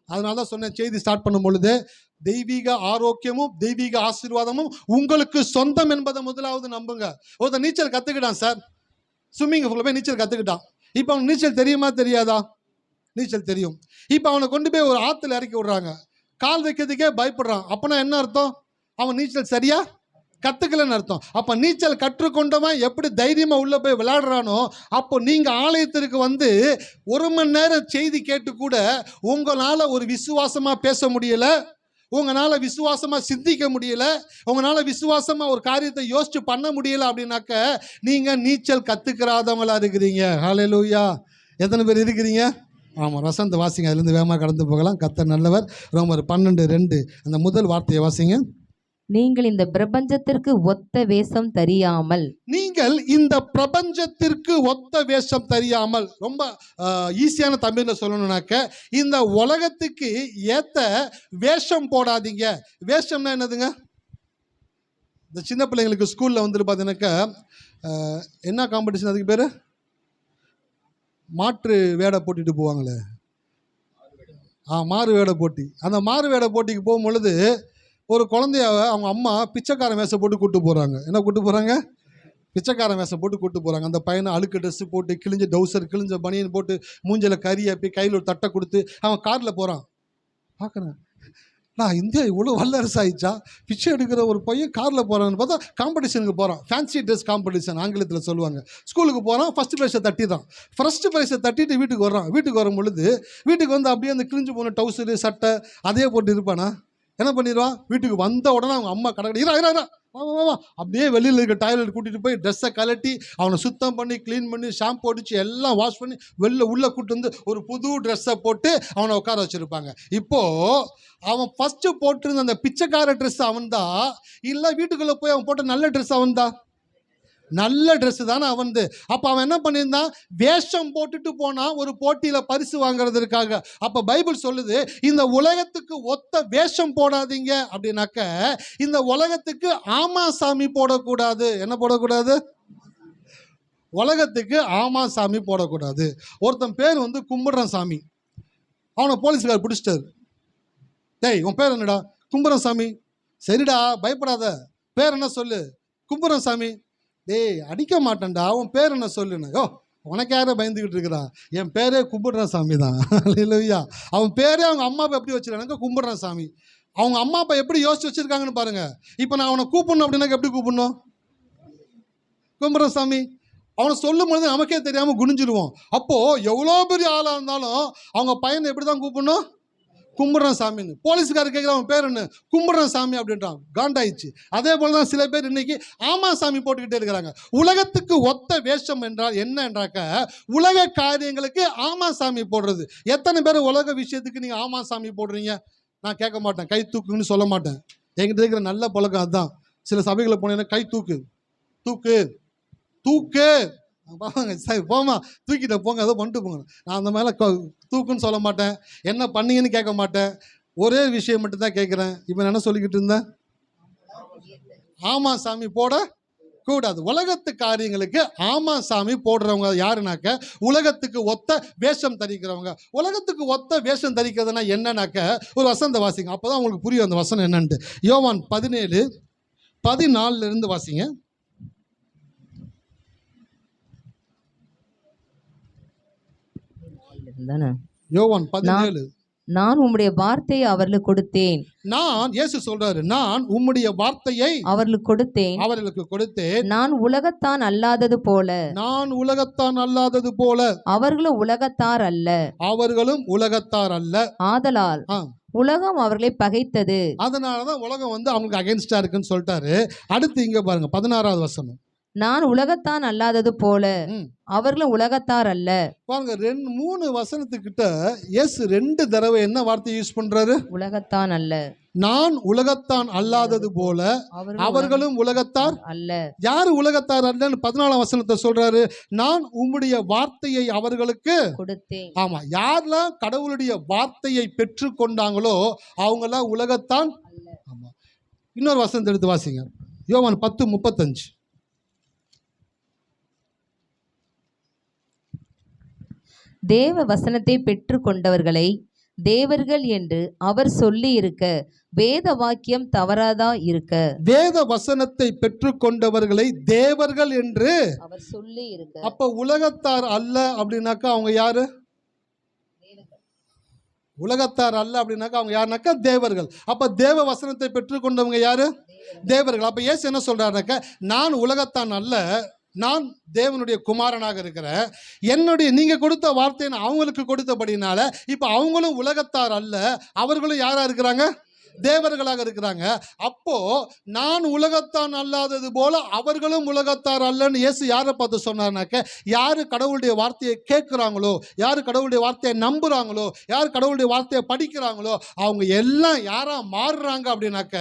அதனால தான் சொன்ன செய்தி ஸ்டார்ட் பண்ணும் பொழுது தெய்வீக ஆரோக்கியமும் தெய்வீக ஆசீர்வாதமும் உங்களுக்கு சொந்தம் என்பதை முதலாவது நம்புங்க. ஒருத்தர் நீச்சல் கற்றுக்கிட்டான் சார், ஸ்விம்மிங் பூலில் போய் நீச்சல் கற்றுக்கிட்டான். இப்போ அவனுக்கு நீச்சல் தெரியுமா தெரியாதா? நீச்சல் தெரியும். இப்போ அவனை கொண்டு போய் ஒரு ஆற்றுல இறக்கி விடுறாங்க, கால் வைக்கிறதுக்கே பயப்படுறான். அப்போனா என்ன அர்த்தம்? அவன் நீச்சல் சரியா கற்றுக்கலன்னு அர்த்தம். அப்போ நீச்சல் கற்றுக்கொண்டவன் எப்படி தைரியமாக உள்ளே போய் விளையாடுறானோ, அப்போ நீங்கள் ஆலயத்திற்கு வந்து 1 மணி நேரம் செய்தி கேட்டு கூட உங்களால் ஒரு விசுவாசமாக பேச முடியலை, உங்களால் விசுவாசமாக சிந்திக்க முடியலை, உங்களால் விசுவாசமாக ஒரு காரியத்தை யோசித்து பண்ண முடியலை அப்படின்னாக்க நீங்கள் நீச்சல் கற்றுக்கிறாதவங்களா இருக்கிறீங்க. ஹல்லேலூயா. எத்தனை பேர் இருக்கிறீங்க? ஆமாம், வசந்த வாசிங்க, அதுலேருந்து வேகமாக கடந்து போகலாம். கர்த்தர் நல்லவர். ரோமர் 12:2 அந்த முதல் வார்த்தையை வாசிங்க. நீங்கள் இந்த பிரபஞ்சத்திற்கு ஒத்த வேஷம் தெரியாமல். நீங்கள் இந்த பிரபஞ்சத்திற்கு ஒத்த வேஷம் தெரியாமல். ரொம்ப ஈஸியான தமிழில் சொல்லணும்னாக்க, இந்த உலகத்துக்கு ஏற்ற வேஷம் போடாதீங்க. வேஷம்னா என்னதுங்க? இந்த சின்ன பிள்ளைங்களுக்கு ஸ்கூலில் வந்துட்டு பார்த்தீங்கன்னாக்கா என்ன காம்படிஷன், அதுக்கு பேர் மாற்று வேடை போட்டிட்டு போவாங்களே, மாறு வேடை போட்டி. அந்த மாறு வேடை போட்டிக்கு போகும்பொழுது ஒரு குழந்தைய அவங்க அம்மா பிச்சைக்காரன் வேஷம் போட்டு கூப்பிட்டு போகிறாங்க. என்ன கூப்பிட்டு போகிறாங்க? பிச்சைக்காரன் வேஷம் போட்டு கூப்பிட்டு போகிறாங்க. அந்த பையனை அழுக்கு ட்ரெஸ்ஸு போட்டு, கிழிஞ்ச டவுசர், கிழிஞ்ச பனியன் போட்டு, மூஞ்சில் கறி அப்பி, கையில் ஒரு தட்டை கொடுத்து அவன் காரில் போகிறான். பார்க்குறேன், நான் இந்தியா இவ்வளோ வல்லரசு ஆயிடுச்சா, பிச்சை எடுக்கிற ஒரு பையன் காரில் போகிறான்னு பார்த்தா காம்படிஷனுக்கு போகிறான். ஃபேன்சி ட்ரெஸ் காம்படிஷன் ஆங்கிலத்தில் சொல்லுவாங்க. ஸ்கூலுக்கு போகிறான், ஃபஸ்ட்டு ப்ரைஸை தட்டிடுறான். ஃபஸ்ட்டு ப்ரைஸை தட்டிட்டு வீட்டுக்கு வர்றான். வீட்டுக்கு வரும் பொழுது வீட்டுக்கு வந்து அப்படியே அந்த கிழிஞ்சு போன டவுசரு சட்டை அதே போட்டு இருப்பானா? என்ன பண்ணிடுவான்? வீட்டுக்கு வந்த உடனே அவங்க அம்மா கடை இரா அப்படியே வெளியில் இருக்க டாய்லெட் கூட்டிகிட்டு போய் ட்ரெஸ்ஸை கலட்டி அவனை சுத்தம் பண்ணி க்ளீன் பண்ணி ஷாம்பு அடித்து எல்லாம் வாஷ் பண்ணி உள்ளே கூட்டு வந்து ஒரு புது ட்ரெஸ்ஸை போட்டு அவனை உட்கார வச்சுருப்பாங்க. இப்போது அவன் ஃபஸ்ட்டு போட்டிருந்த அந்த பிச்சைக்கார ட்ரெஸ் அவன்தா, இல்லை வீட்டுக்குள்ளே போய் அவன் போட்ட நல்ல ட்ரெஸ் அவன்தா? நல்ல ட்ரெஸ்ஸு தானே அவன்து. அப்போ அவன் என்ன பண்ணியிருந்தான்? வேஷம் போட்டுட்டு போனான் ஒரு போட்டியில் பரிசு வாங்குறதுக்காக. அப்போ பைபிள் சொல்லுது, இந்த உலகத்துக்கு ஒத்த வேஷம் போடாதீங்க அப்படின்னாக்க, இந்த உலகத்துக்கு ஆமா சாமி போடக்கூடாது. என்ன போடக்கூடாது? உலகத்துக்கு ஆமா சாமி போடக்கூடாது. ஒருத்தன் பேர் வந்து கும்பிட்றான் சாமி, அவனை போலீஸ்கார் பிடிச்சிட்டாரு. டேய், உன் பேர் என்னடா? கும்பிட்றான் சாமி. சரிடா, பயப்படாத, பேர் என்ன சொல்லு? கும்பிட்றான் சாமி. டேய், அடிக்க மாட்டேன்டா, அவன் பேர் என்ன சொல்லுன்னு. யோ, உனக்கு யாரை பயந்துக்கிட்டு இருக்கிறான்? என் பேரே கும்பிட்றான் சாமி தான். இல்லையா? அவன் பேரே அவங்க அம்மா அப்பா எப்படி வச்சுருக்காங்க? கும்பிட்றான் சாமி. அவங்க அம்மா அப்பா எப்படி யோசிச்சு வச்சுருக்காங்கன்னு பாருங்க. இப்போ நான் அவனை கூப்பிடணும் அப்படின்னாக்க எப்படி கூப்பிடணும்? கும்பிட்றான் சாமி. அவனை சொல்லும் பொழுது நமக்கே தெரியாமல் குனிஞ்சிடுவோம். அப்போது எவ்வளோ பெரிய ஆளாக இருந்தாலும் அவங்க பையனை எப்படி தான் கூப்பிடணும்? கும்பிட்றான் சாமின்னு. போலீஸ்காரர் கேட்குற அவன் பேர் என்ன? கும்பிட்றான் சாமி அப்படின்றான். காண்டாயிடுச்சு. அதே போல தான் சில பேர் இன்னைக்கு ஆமா சாமி போட்டுக்கிட்டே இருக்கிறாங்க. உலகத்துக்கு ஒத்த வேஷம் என்றால் என்ன என்றாக்க, உலக காரியங்களுக்கு ஆமா சாமி போடுறது. எத்தனை பேர் உலக விஷயத்துக்கு நீங்கள் ஆமா சாமி போடுறீங்க? நான் கேட்க மாட்டேன், கை தூக்குன்னு சொல்ல மாட்டேன். என்கிட்ட இருக்கிற நல்ல பழக்கம் அதுதான். சில சபைகளை போனீங்கன்னா கை தூக்கு தூக்கு தூக்கு பாங்க, சரி போமா, தூக்கிட்ட போங்க, அதை பண்ணிட்டு போங்க. நான் அந்த மேலே தூக்குன்னு சொல்ல மாட்டேன், என்ன பண்ணீங்கன்னு கேட்க மாட்டேன். ஒரே விஷயம் மட்டும்தான் கேட்குறேன். இப்போ நான் என்ன சொல்லிக்கிட்டு இருந்தேன்? ஆமா சாமி போட கூடாது. உலகத்து காரியங்களுக்கு ஆமா சாமி போடுறவங்க யாருனாக்க உலகத்துக்கு ஒத்த வேஷம் தரிக்கிறவங்க. உலகத்துக்கு ஒத்த வேஷம் தரிக்கிறதுனா என்னன்னாக்க ஒரு வசனத்தை வாசிங்க, அப்போதான் உங்களுக்கு புரியும் அந்த வசனம் என்னன்ட்டு. யோவான் 17:14 வாசிங்க. யோவான் 17. நான் உம்முடைய வார்த்தையை அவர்களுக்கு கொடுத்தேன். இயேசு சொல்றாரு, நான் உம்முடைய வார்த்தையை அவர்களுக்கு கொடுத்தேன். நான் உலகத்தான் அல்லாதது போல அவர்களும் உலகத்தார் அல்ல. ஆதலால் உலகம் அவர்களை பகைத்தது. அதனாலதான் உலகம் அவங்களுக்கு அகைன்ஸ்டா இருக்குன்னு சொல்லிட்டாரு. அடுத்து இங்க பாருங்க 16வது வசனம். நான் உலகத்தான் அல்லாதது போல அவர்களும் உலகத்தார் அல்ல. பாருங்க 3 வசனத்துக்கிட்ட இயேசு 2 தடவை என்ன வார்த்தை யூஸ் பண்றாரு? உலகத்தான் அல்ல. நான் உலகத்தான் அல்லாதது போல அவர்களும் உலகத்தார் அல்ல. யாரு உலகத்தார் அல்லன்னு 14ஆம் வசனத்தை சொல்றாரு. நான் உம்முடைய வார்த்தையை அவர்களுக்கு கொடுத்தேன். ஆமா, யாரெல்லாம் கடவுளுடைய வார்த்தையை பெற்று கொண்டாங்களோ அவங்கெல்லாம் உலகத்தான். ஆமா, இன்னொரு வசனத்தை எடுத்து வாசிங்க. யோவான் 10:35. தேவ வசனத்தை பெற்று கொண்டவர்களை தேவர்கள் என்று அவர் சொல்லி இருக்க வேத வாக்கியம் தவறாதா இருக்க. வேத வசனத்தை பெற்று கொண்டவர்களை தேவர்கள் என்று அவர் சொல்லி இருக்க. அப்ப உலகத்தார் அல்ல அப்படின்னாக்கா அவங்க யாரு? உலகத்தார் அல்ல அப்படின்னாக்கா அவங்க யாருனாக்கா தேவர்கள். அப்ப தேவ வசனத்தை பெற்று கொண்டவங்க யாரு? தேவர்கள். அப்ப இயேசு என்ன சொல்றாருனாக்கா, நான் உலகத்தான் அல்ல, நான் தேவனுடைய குமாரனாக இருக்கிறேன். நீங்க கொடுத்த வார்த்தையை நான் அவங்களுக்கு கொடுத்தபடினால இப்ப அவங்களும் உலகத்தார் அல்ல, அவர்களும் யாரா இருக்கிறாங்க? தேவர்களாக இருக்கிறாங்க. அப்போ நான் உலகத்தான் அல்லாதது போல அவர்களும் உலகத்தார் அல்லன்னு இயேசு யாரை பார்த்து சொன்னார்னாக்க, யாரு கடவுளுடைய வார்த்தையை கேட்குறாங்களோ, யாரு கடவுளுடைய வார்த்தையை நம்புறாங்களோ, யார் கடவுளுடைய வார்த்தையை படிக்கிறாங்களோ அவங்க எல்லாம் யாரா மாறுறாங்க அப்படின்னாக்க,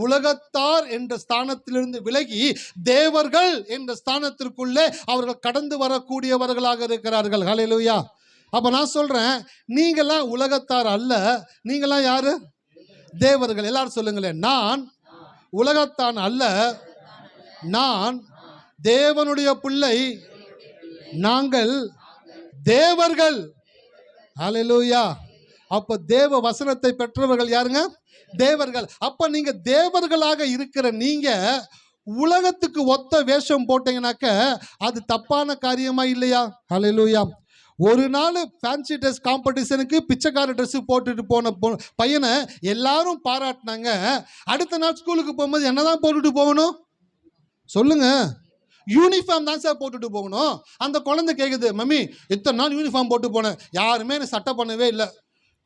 உலகத்தார் என்ற ஸ்தானத்திலிருந்து விலகி தேவர்கள் என்ற ஸ்தானத்திற்குள்ளே அவர்கள் கடந்து வரக்கூடியவர்களாக இருக்கிறார்கள். ஹல்லேலூயா. அப்ப நான் சொல்றேன், நீங்களாம் உலகத்தார் அல்ல, நீங்களாம் யாரு? தேவர்கள். எல்லாரும் சொல்லுங்களேன், நான் உலகத்தான் அல்ல, நான் தேவனுடைய பிள்ளை, நாங்கள் தேவர்கள். ஹல்லேலூயா. அப்ப தேவ வசனத்தை பெற்றவர்கள் யாருங்க? தேவர்கள். அப்ப நீங்க தேவர்களாக இருக்கிற நீங்க உலகத்துக்கு ஒத்த வேஷம் போட்டீங்கன்னாக்க அது தப்பான காரியமா இல்லையா? ஹல்லேலூயா. ஒரு நாள் ஃபேன்சி ட்ரெஸ் காம்படிஷனுக்கு பிச்சைக்கார ட்ரெஸ் போட்டுட்டு போன பையனை எல்லாரும் பாராட்டினாங்க. அடுத்த நாள் ஸ்கூலுக்கு போகும்போது என்னதான் போட்டுட்டு போகணும் சொல்லுங்க? யூனிஃபார்ம் தான் சார் போட்டுட்டு போகணும். அந்த குழந்தை கேட்குது, மம்மி இத்தனை நாள் யூனிஃபார்ம் போட்டு போனேன், யாருமே எனக்கு சட்டை பண்ணவே இல்லை.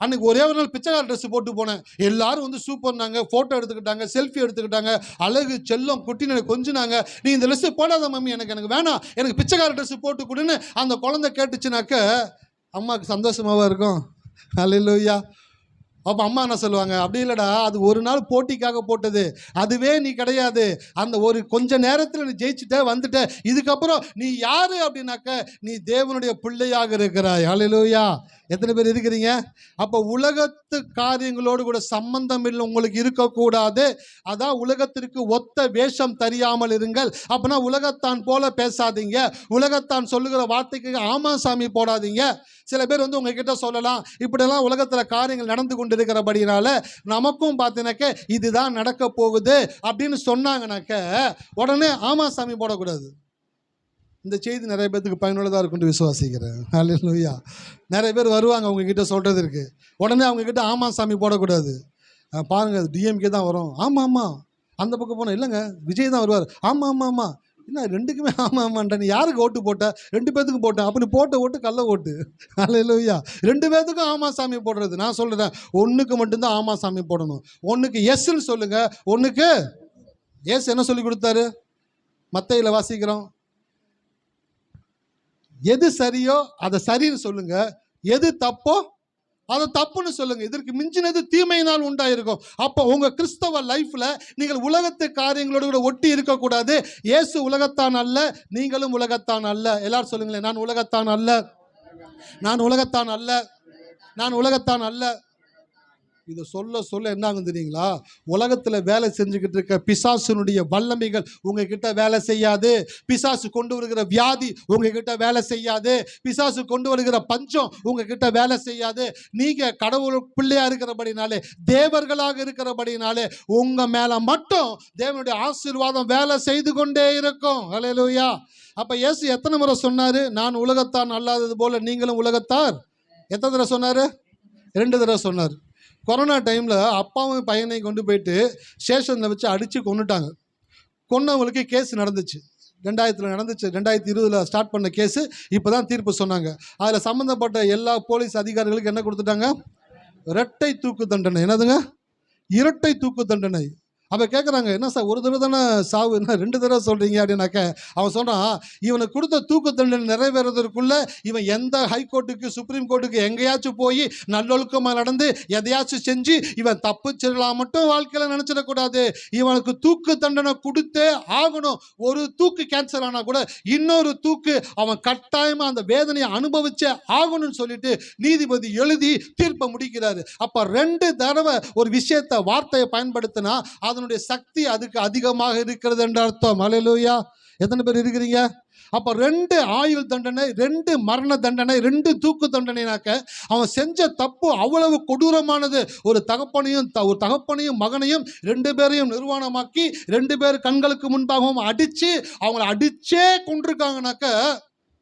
அன்னைக்கு ஒரே ஒரு நாள் பிச்சைக்கார ட்ரெஸ் போட்டு போனேன், எல்லாரும் சூப்பர்னாங்க, ஃபோட்டோ எடுத்துக்கிட்டாங்க, செல்ஃபி எடுத்துக்கிட்டாங்க, அழகு செல்லம் குட்டின்னு எனக்கு கொஞ்சினாங்க. நீ இந்த ட்ரெஸ் போடாத மம்மி, எனக்கு வேணாம், எனக்கு பிச்சைக்கார ட்ரெஸ் போட்டு கொடுன்னு அந்த குழந்தை கேட்டுச்சுனாக்க அம்மாவுக்கு சந்தோஷமாவா இருக்கும்? ஹல்லேலூயா. அப்போ அம்மா என்ன சொல்லுவாங்க? அப்படி இல்லைடா, அது ஒரு நாள் போட்டிக்காக போட்டது, அதுவே நீ கிடையாது. அந்த ஒரு கொஞ்ச நேரத்தில் நீ ஜெயிச்சுட்ட வந்துட்ட, இதுக்கப்புறம் நீ யாரு அப்படின்னாக்க நீ தேவனுடைய பிள்ளையாக இருக்கிறாய். ஹல்லேலூயா. எத்தனை பேர் இருக்கிறீங்க? அப்போ உலகத்து காரியங்களோடு கூட சம்பந்தம் இல்லை உங்களுக்கு இருக்கக்கூடாது. அதான் உலகத்திற்கு ஒத்த வேஷம் தெரியாமல் இருங்கள். அப்படின்னா உலகத்தான் போல பேசாதீங்க, உலகத்தான் சொல்லுகிற வார்த்தைக்கு ஆமா சாமி போடாதீங்க. சில பேர் உங்ககிட்ட சொல்லலாம், இப்படியெல்லாம் உலகத்தில் காரியங்கள் நடந்து கொண்டு இருக்கிறபடினால நமக்கும் பார்த்தீங்கன்னாக்க இதுதான் நடக்க போகுது அப்படின்னு சொன்னாங்கன்னாக்க உடனே ஆமா சாமி போடக்கூடாது. இந்த செய்தி நிறைய பேருக்கு பயனுள்ளதாக இருக்குன்னு விசுவாசிக்கிறேன். ஹல்லேலூயா. நிறைய பேர் வருவாங்க உங்ககிட்ட சொல்கிறதுக்கு, உடனே அவங்கக்கிட்ட ஆமா சாமி போடக்கூடாது. பாருங்கள், டிஎம்கே தான் வரும், ஆமாம் ஆமாம். அந்த பக்கம் போனால் இல்லைங்க விஜய் தான் வருவார், ஆமாம் ஆமாம் ஆமாம். என்ன ரெண்டுக்குமே ஆமாம் ஆமான்ட்ட, நீ யாருக்கு ஓட்டு போட்ட? 2 பேத்துக்கும் போட்டேன். அப்போ நீ போட்ட ஓட்டு கள்ள ஓட்டு. ஹல்லேலூயா. 2 பேத்துக்கும் ஆமா சாமி போடுறது. நான் சொல்கிறேன், ஒன்றுக்கு மட்டும்தான் ஆமா சாமி போடணும். ஒன்றுக்கு எஸ்ன்னு சொல்லுங்கள். ஒன்றுக்கு எஸ் என்ன சொல்லி கொடுத்தாரு? மத்தேயுல வாசிக்கிறோம், எது சரியோ அதை சரின்னு சொல்லுங்க, எது தப்போ அதை தப்புன்னு சொல்லுங்க. இதற்கு மிஞ்சினது தீமையினால் உண்டாயிருக்கும். அப்போ உங்க கிறிஸ்தவ லைஃப்ல நீங்கள் உலகத்து காரியங்களோடு கூட ஒட்டி இருக்கக்கூடாது. இயேசு உலகத்தான் அல்ல, நீங்களும் உலகத்தான் அல்ல. எல்லாரும் சொல்லுங்களேன், நான் உலகத்தான் அல்ல, நான் உலகத்தான் அல்ல, நான் உலகத்தான் அல்ல. இதை சொல்ல சொல்ல என்ன ஆகும் தெரியுங்களா? உலகத்தில் வேலை செஞ்சுக்கிட்டு இருக்க பிசாசுனுடைய வல்லமைகள் உங்ககிட்ட வேலை செய்யாது. பிசாசு கொண்டு வருகிற வியாதி உங்ககிட்ட வேலை செய்யாது. பிசாசு கொண்டு வருகிற பஞ்சம் உங்ககிட்ட வேலை செய்யாது. நீங்க கடவுள் பிள்ளையா இருக்கிறபடினாலே, தேவர்களாக இருக்கிறபடினாலே உங்க மேல மட்டும் தேவனுடைய ஆசீர்வாதம் வேலை செய்து கொண்டே இருக்கும். ஹல்லேலூயா. அப்ப இயேசு எத்தனை முறை சொன்னாரு? நான் உலகத்தான் அல்லாதது போல நீங்களும் உலகத்தார். எத்தனை தடவை சொன்னாரு? 2 தடவை சொன்னார். கொரோனா டைமில் அப்பாவும் பையனையும் கொண்டு போயிட்டு ஸ்டேஷனில் வச்சு அடித்து கொண்டுட்டாங்க. கொன்னவங்களுக்கு கேஸ் நடந்துச்சு. 2000 நடந்துச்சு. 2020 ஸ்டார்ட் பண்ண கேஸு இப்போ தான் தீர்ப்பு சொன்னாங்க. அதில் சம்மந்தப்பட்ட எல்லா போலீஸ் அதிகாரிகளுக்கும் என்ன கொடுத்துட்டாங்க? இரட்டை தூக்கு தண்டனை. என்னதுங்க? இரட்டை தூக்கு தண்டனை. அப்போ கேட்குறாங்க, என்ன சார் ஒரு தடவை தானே சாவு, என்ன 2 தடவை சொல்கிறீங்க அப்படின்னாக்க, அவன் சொல்கிறான், இவனுக்கு கொடுத்த தூக்கு தண்டனை நிறைவேறதற்குள்ளே இவன் எந்த ஹைகோர்ட்டுக்கு சுப்ரீம் கோர்ட்டுக்கு எங்கேயாச்சும் போய் நல்லொழுக்கமாக நடந்து எதையாச்சும் செஞ்சு இவன் தப்பிச்சிடலாம் மட்டும் வாழ்க்கையில் நினச்சிடக்கூடாது. இவனுக்கு தூக்கு தண்டனை கொடுத்தே ஆகணும். ஒரு தூக்கு கேன்சல் ஆனால் கூட இன்னொரு தூக்கு அவன் கட்டாயமாக அந்த வேதனையை அனுபவிச்சே ஆகணும்னு சொல்லிட்டு நீதிபதி எழுதி தீர்ப்பை முடிக்கிறாரு. அப்போ 2 தடவை ஒரு விஷயத்தை வார்த்தையை பயன்படுத்தினா அதனுடைய சக்தி அதுக்கு அதிகமாக இருக்கிறது என்ற அர்த்தம். ஹல்லேலூயா. எத்தனை பேர் இருக்கிறீங்க? அப்போ 2 ஆயுள் தண்டனை, 2 மரண தண்டனை, 2 தூக்கு தண்டனைனாக்க அவன் செஞ்ச தப்பு அவ்வளவு கொடூரமானது. ஒரு தகப்பனையும் மகனையும் 2 பேரையும் நிர்வாணமாக்கி 2 பேர் கண்களுக்கு முன்பாகவும் அடித்து அவங்கள அடிச்சே கொண்டிருக்காங்கனாக்க,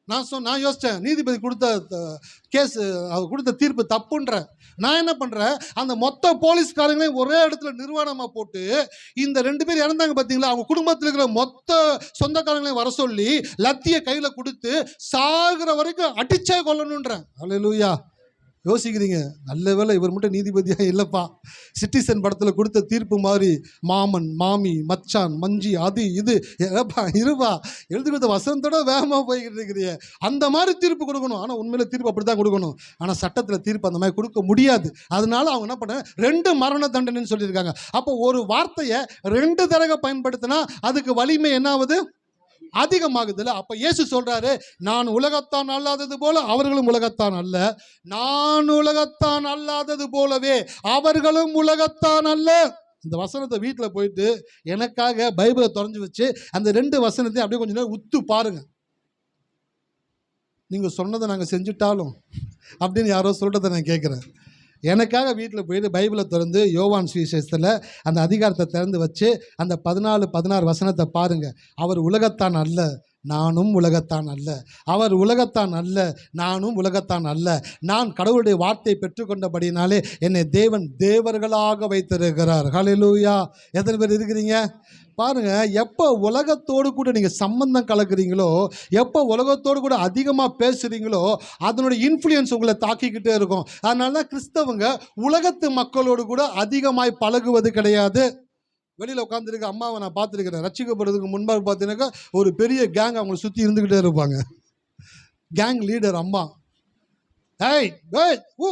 நான் யோசித்தேன், நீதிபதி கொடுத்த கேஸ் அவர் கொடுத்த தீர்ப்பு தப்புன்ற. நான் என்ன பண்ணுறேன், அந்த மொத்த போலீஸ்காரங்களையும் ஒரே இடத்துல நிர்வாணமாக போட்டு இந்த 2 பேர் இறந்தாங்க பார்த்தீங்களா, அவங்க குடும்பத்தில் இருக்கிற மொத்த சொந்தக்காரங்களையும் வர சொல்லி லத்தியை கையில் கொடுத்து சாகிற வரைக்கும் அடிச்சே கொல்லணுன்றேன். ஹல்லேலூயா. யோசிக்கிறீங்க, நல்ல வேளை இவர் மட்டும் நீதிபதியாக இல்லைப்பா. சிட்டிசன் படத்தில் கொடுத்த தீர்ப்பு மாதிரி மாமன் மாமி மச்சான் மஞ்சி அது இது இருப்பா எழுதி கொடுத்த வசனத்தோட வேகமாக போய்கிட்டு இருக்கிறீங்க. அந்த மாதிரி தீர்ப்பு கொடுக்கணும். ஆனால் உண்மையில தீர்ப்பு அப்படி தான் கொடுக்கணும். ஆனால் சட்டத்தில் தீர்ப்பு அந்த மாதிரி கொடுக்க முடியாது. அதனால அவங்க என்ன பண்ண 2 மரண தண்டனைன்னு சொல்லியிருக்காங்க. அப்போ ஒரு வார்த்தையை 2 தடவை பயன்படுத்தினா அதுக்கு வலிமை என்ன ஆகுது? அதிகமாகுதுல்ல. அப்ப இயேசு சொல்றாரு, நான் உலகத்தான் அல்லாதது போல அவர்களும் உலகத்தான் அல்ல, நான் உலகத்தான் அல்லாதது போலவே அவர்களும் உலகத்தான் அல்ல. இந்த வசனத்தை வீட்டில் போயிட்டு எனக்காக பைபிளை திறந்து வச்சு அந்த 2 வசனத்தையும் அப்படியே கொஞ்சம் நேரம் உத்து பாருங்க. நீங்க சொன்னதை நாங்கள் செஞ்சுட்டாலும் அப்படின்னு யாரோ சொல்றதை நான் கேட்குறேன். எனக்காக வீட்டில் போயிட்டு பைபிளை திறந்து யோவான் சுவிசேஷத்தில் அந்த அதிகாரத்தை திறந்து வச்சு அந்த 14-16 வசனத்தை பாருங்கள். அவர் உலகத்தான் அல்ல, நானும் உலகத்தான் அல்ல. அவர் உலகத்தான் அல்ல, நானும் உலகத்தான் அல்ல. நான் கடவுளுடைய வார்த்தையை பெற்றுக்கொண்டபடினாலே என்னை தேவன் தேவர்களாக வைத்திருக்கிறார். ஹல்லேலூயா. எத்தனை பேர் இருக்கிறீங்க பாருங்க. எப்போ உலகத்தோடு கூட நீங்கள் சம்பந்தம் கலக்குறீங்களோ, எப்போ உலகத்தோடு கூட அதிகமாக பேசுகிறீங்களோ அதனுடைய இன்ஃப்ளூயன்ஸ் உங்களை தாக்கிக்கிட்டே இருக்கும். அதனால தான் கிறிஸ்தவங்க உலகத்து மக்களோடு கூட அதிகமாய் பழகுவது கிடையாது. வெளியில் உட்காந்துருக்க அம்மாவை நான் பார்த்துருக்கிறேன். ரட்சிக்கப்படுறதுக்கு முன்பாக பார்த்தீங்கன்னாக்கா ஒரு பெரிய கேங் அவங்களை சுற்றி இருந்துக்கிட்டே இருப்பாங்க. கேங் லீடர் அம்மா. ஏய் ஏய் ஓ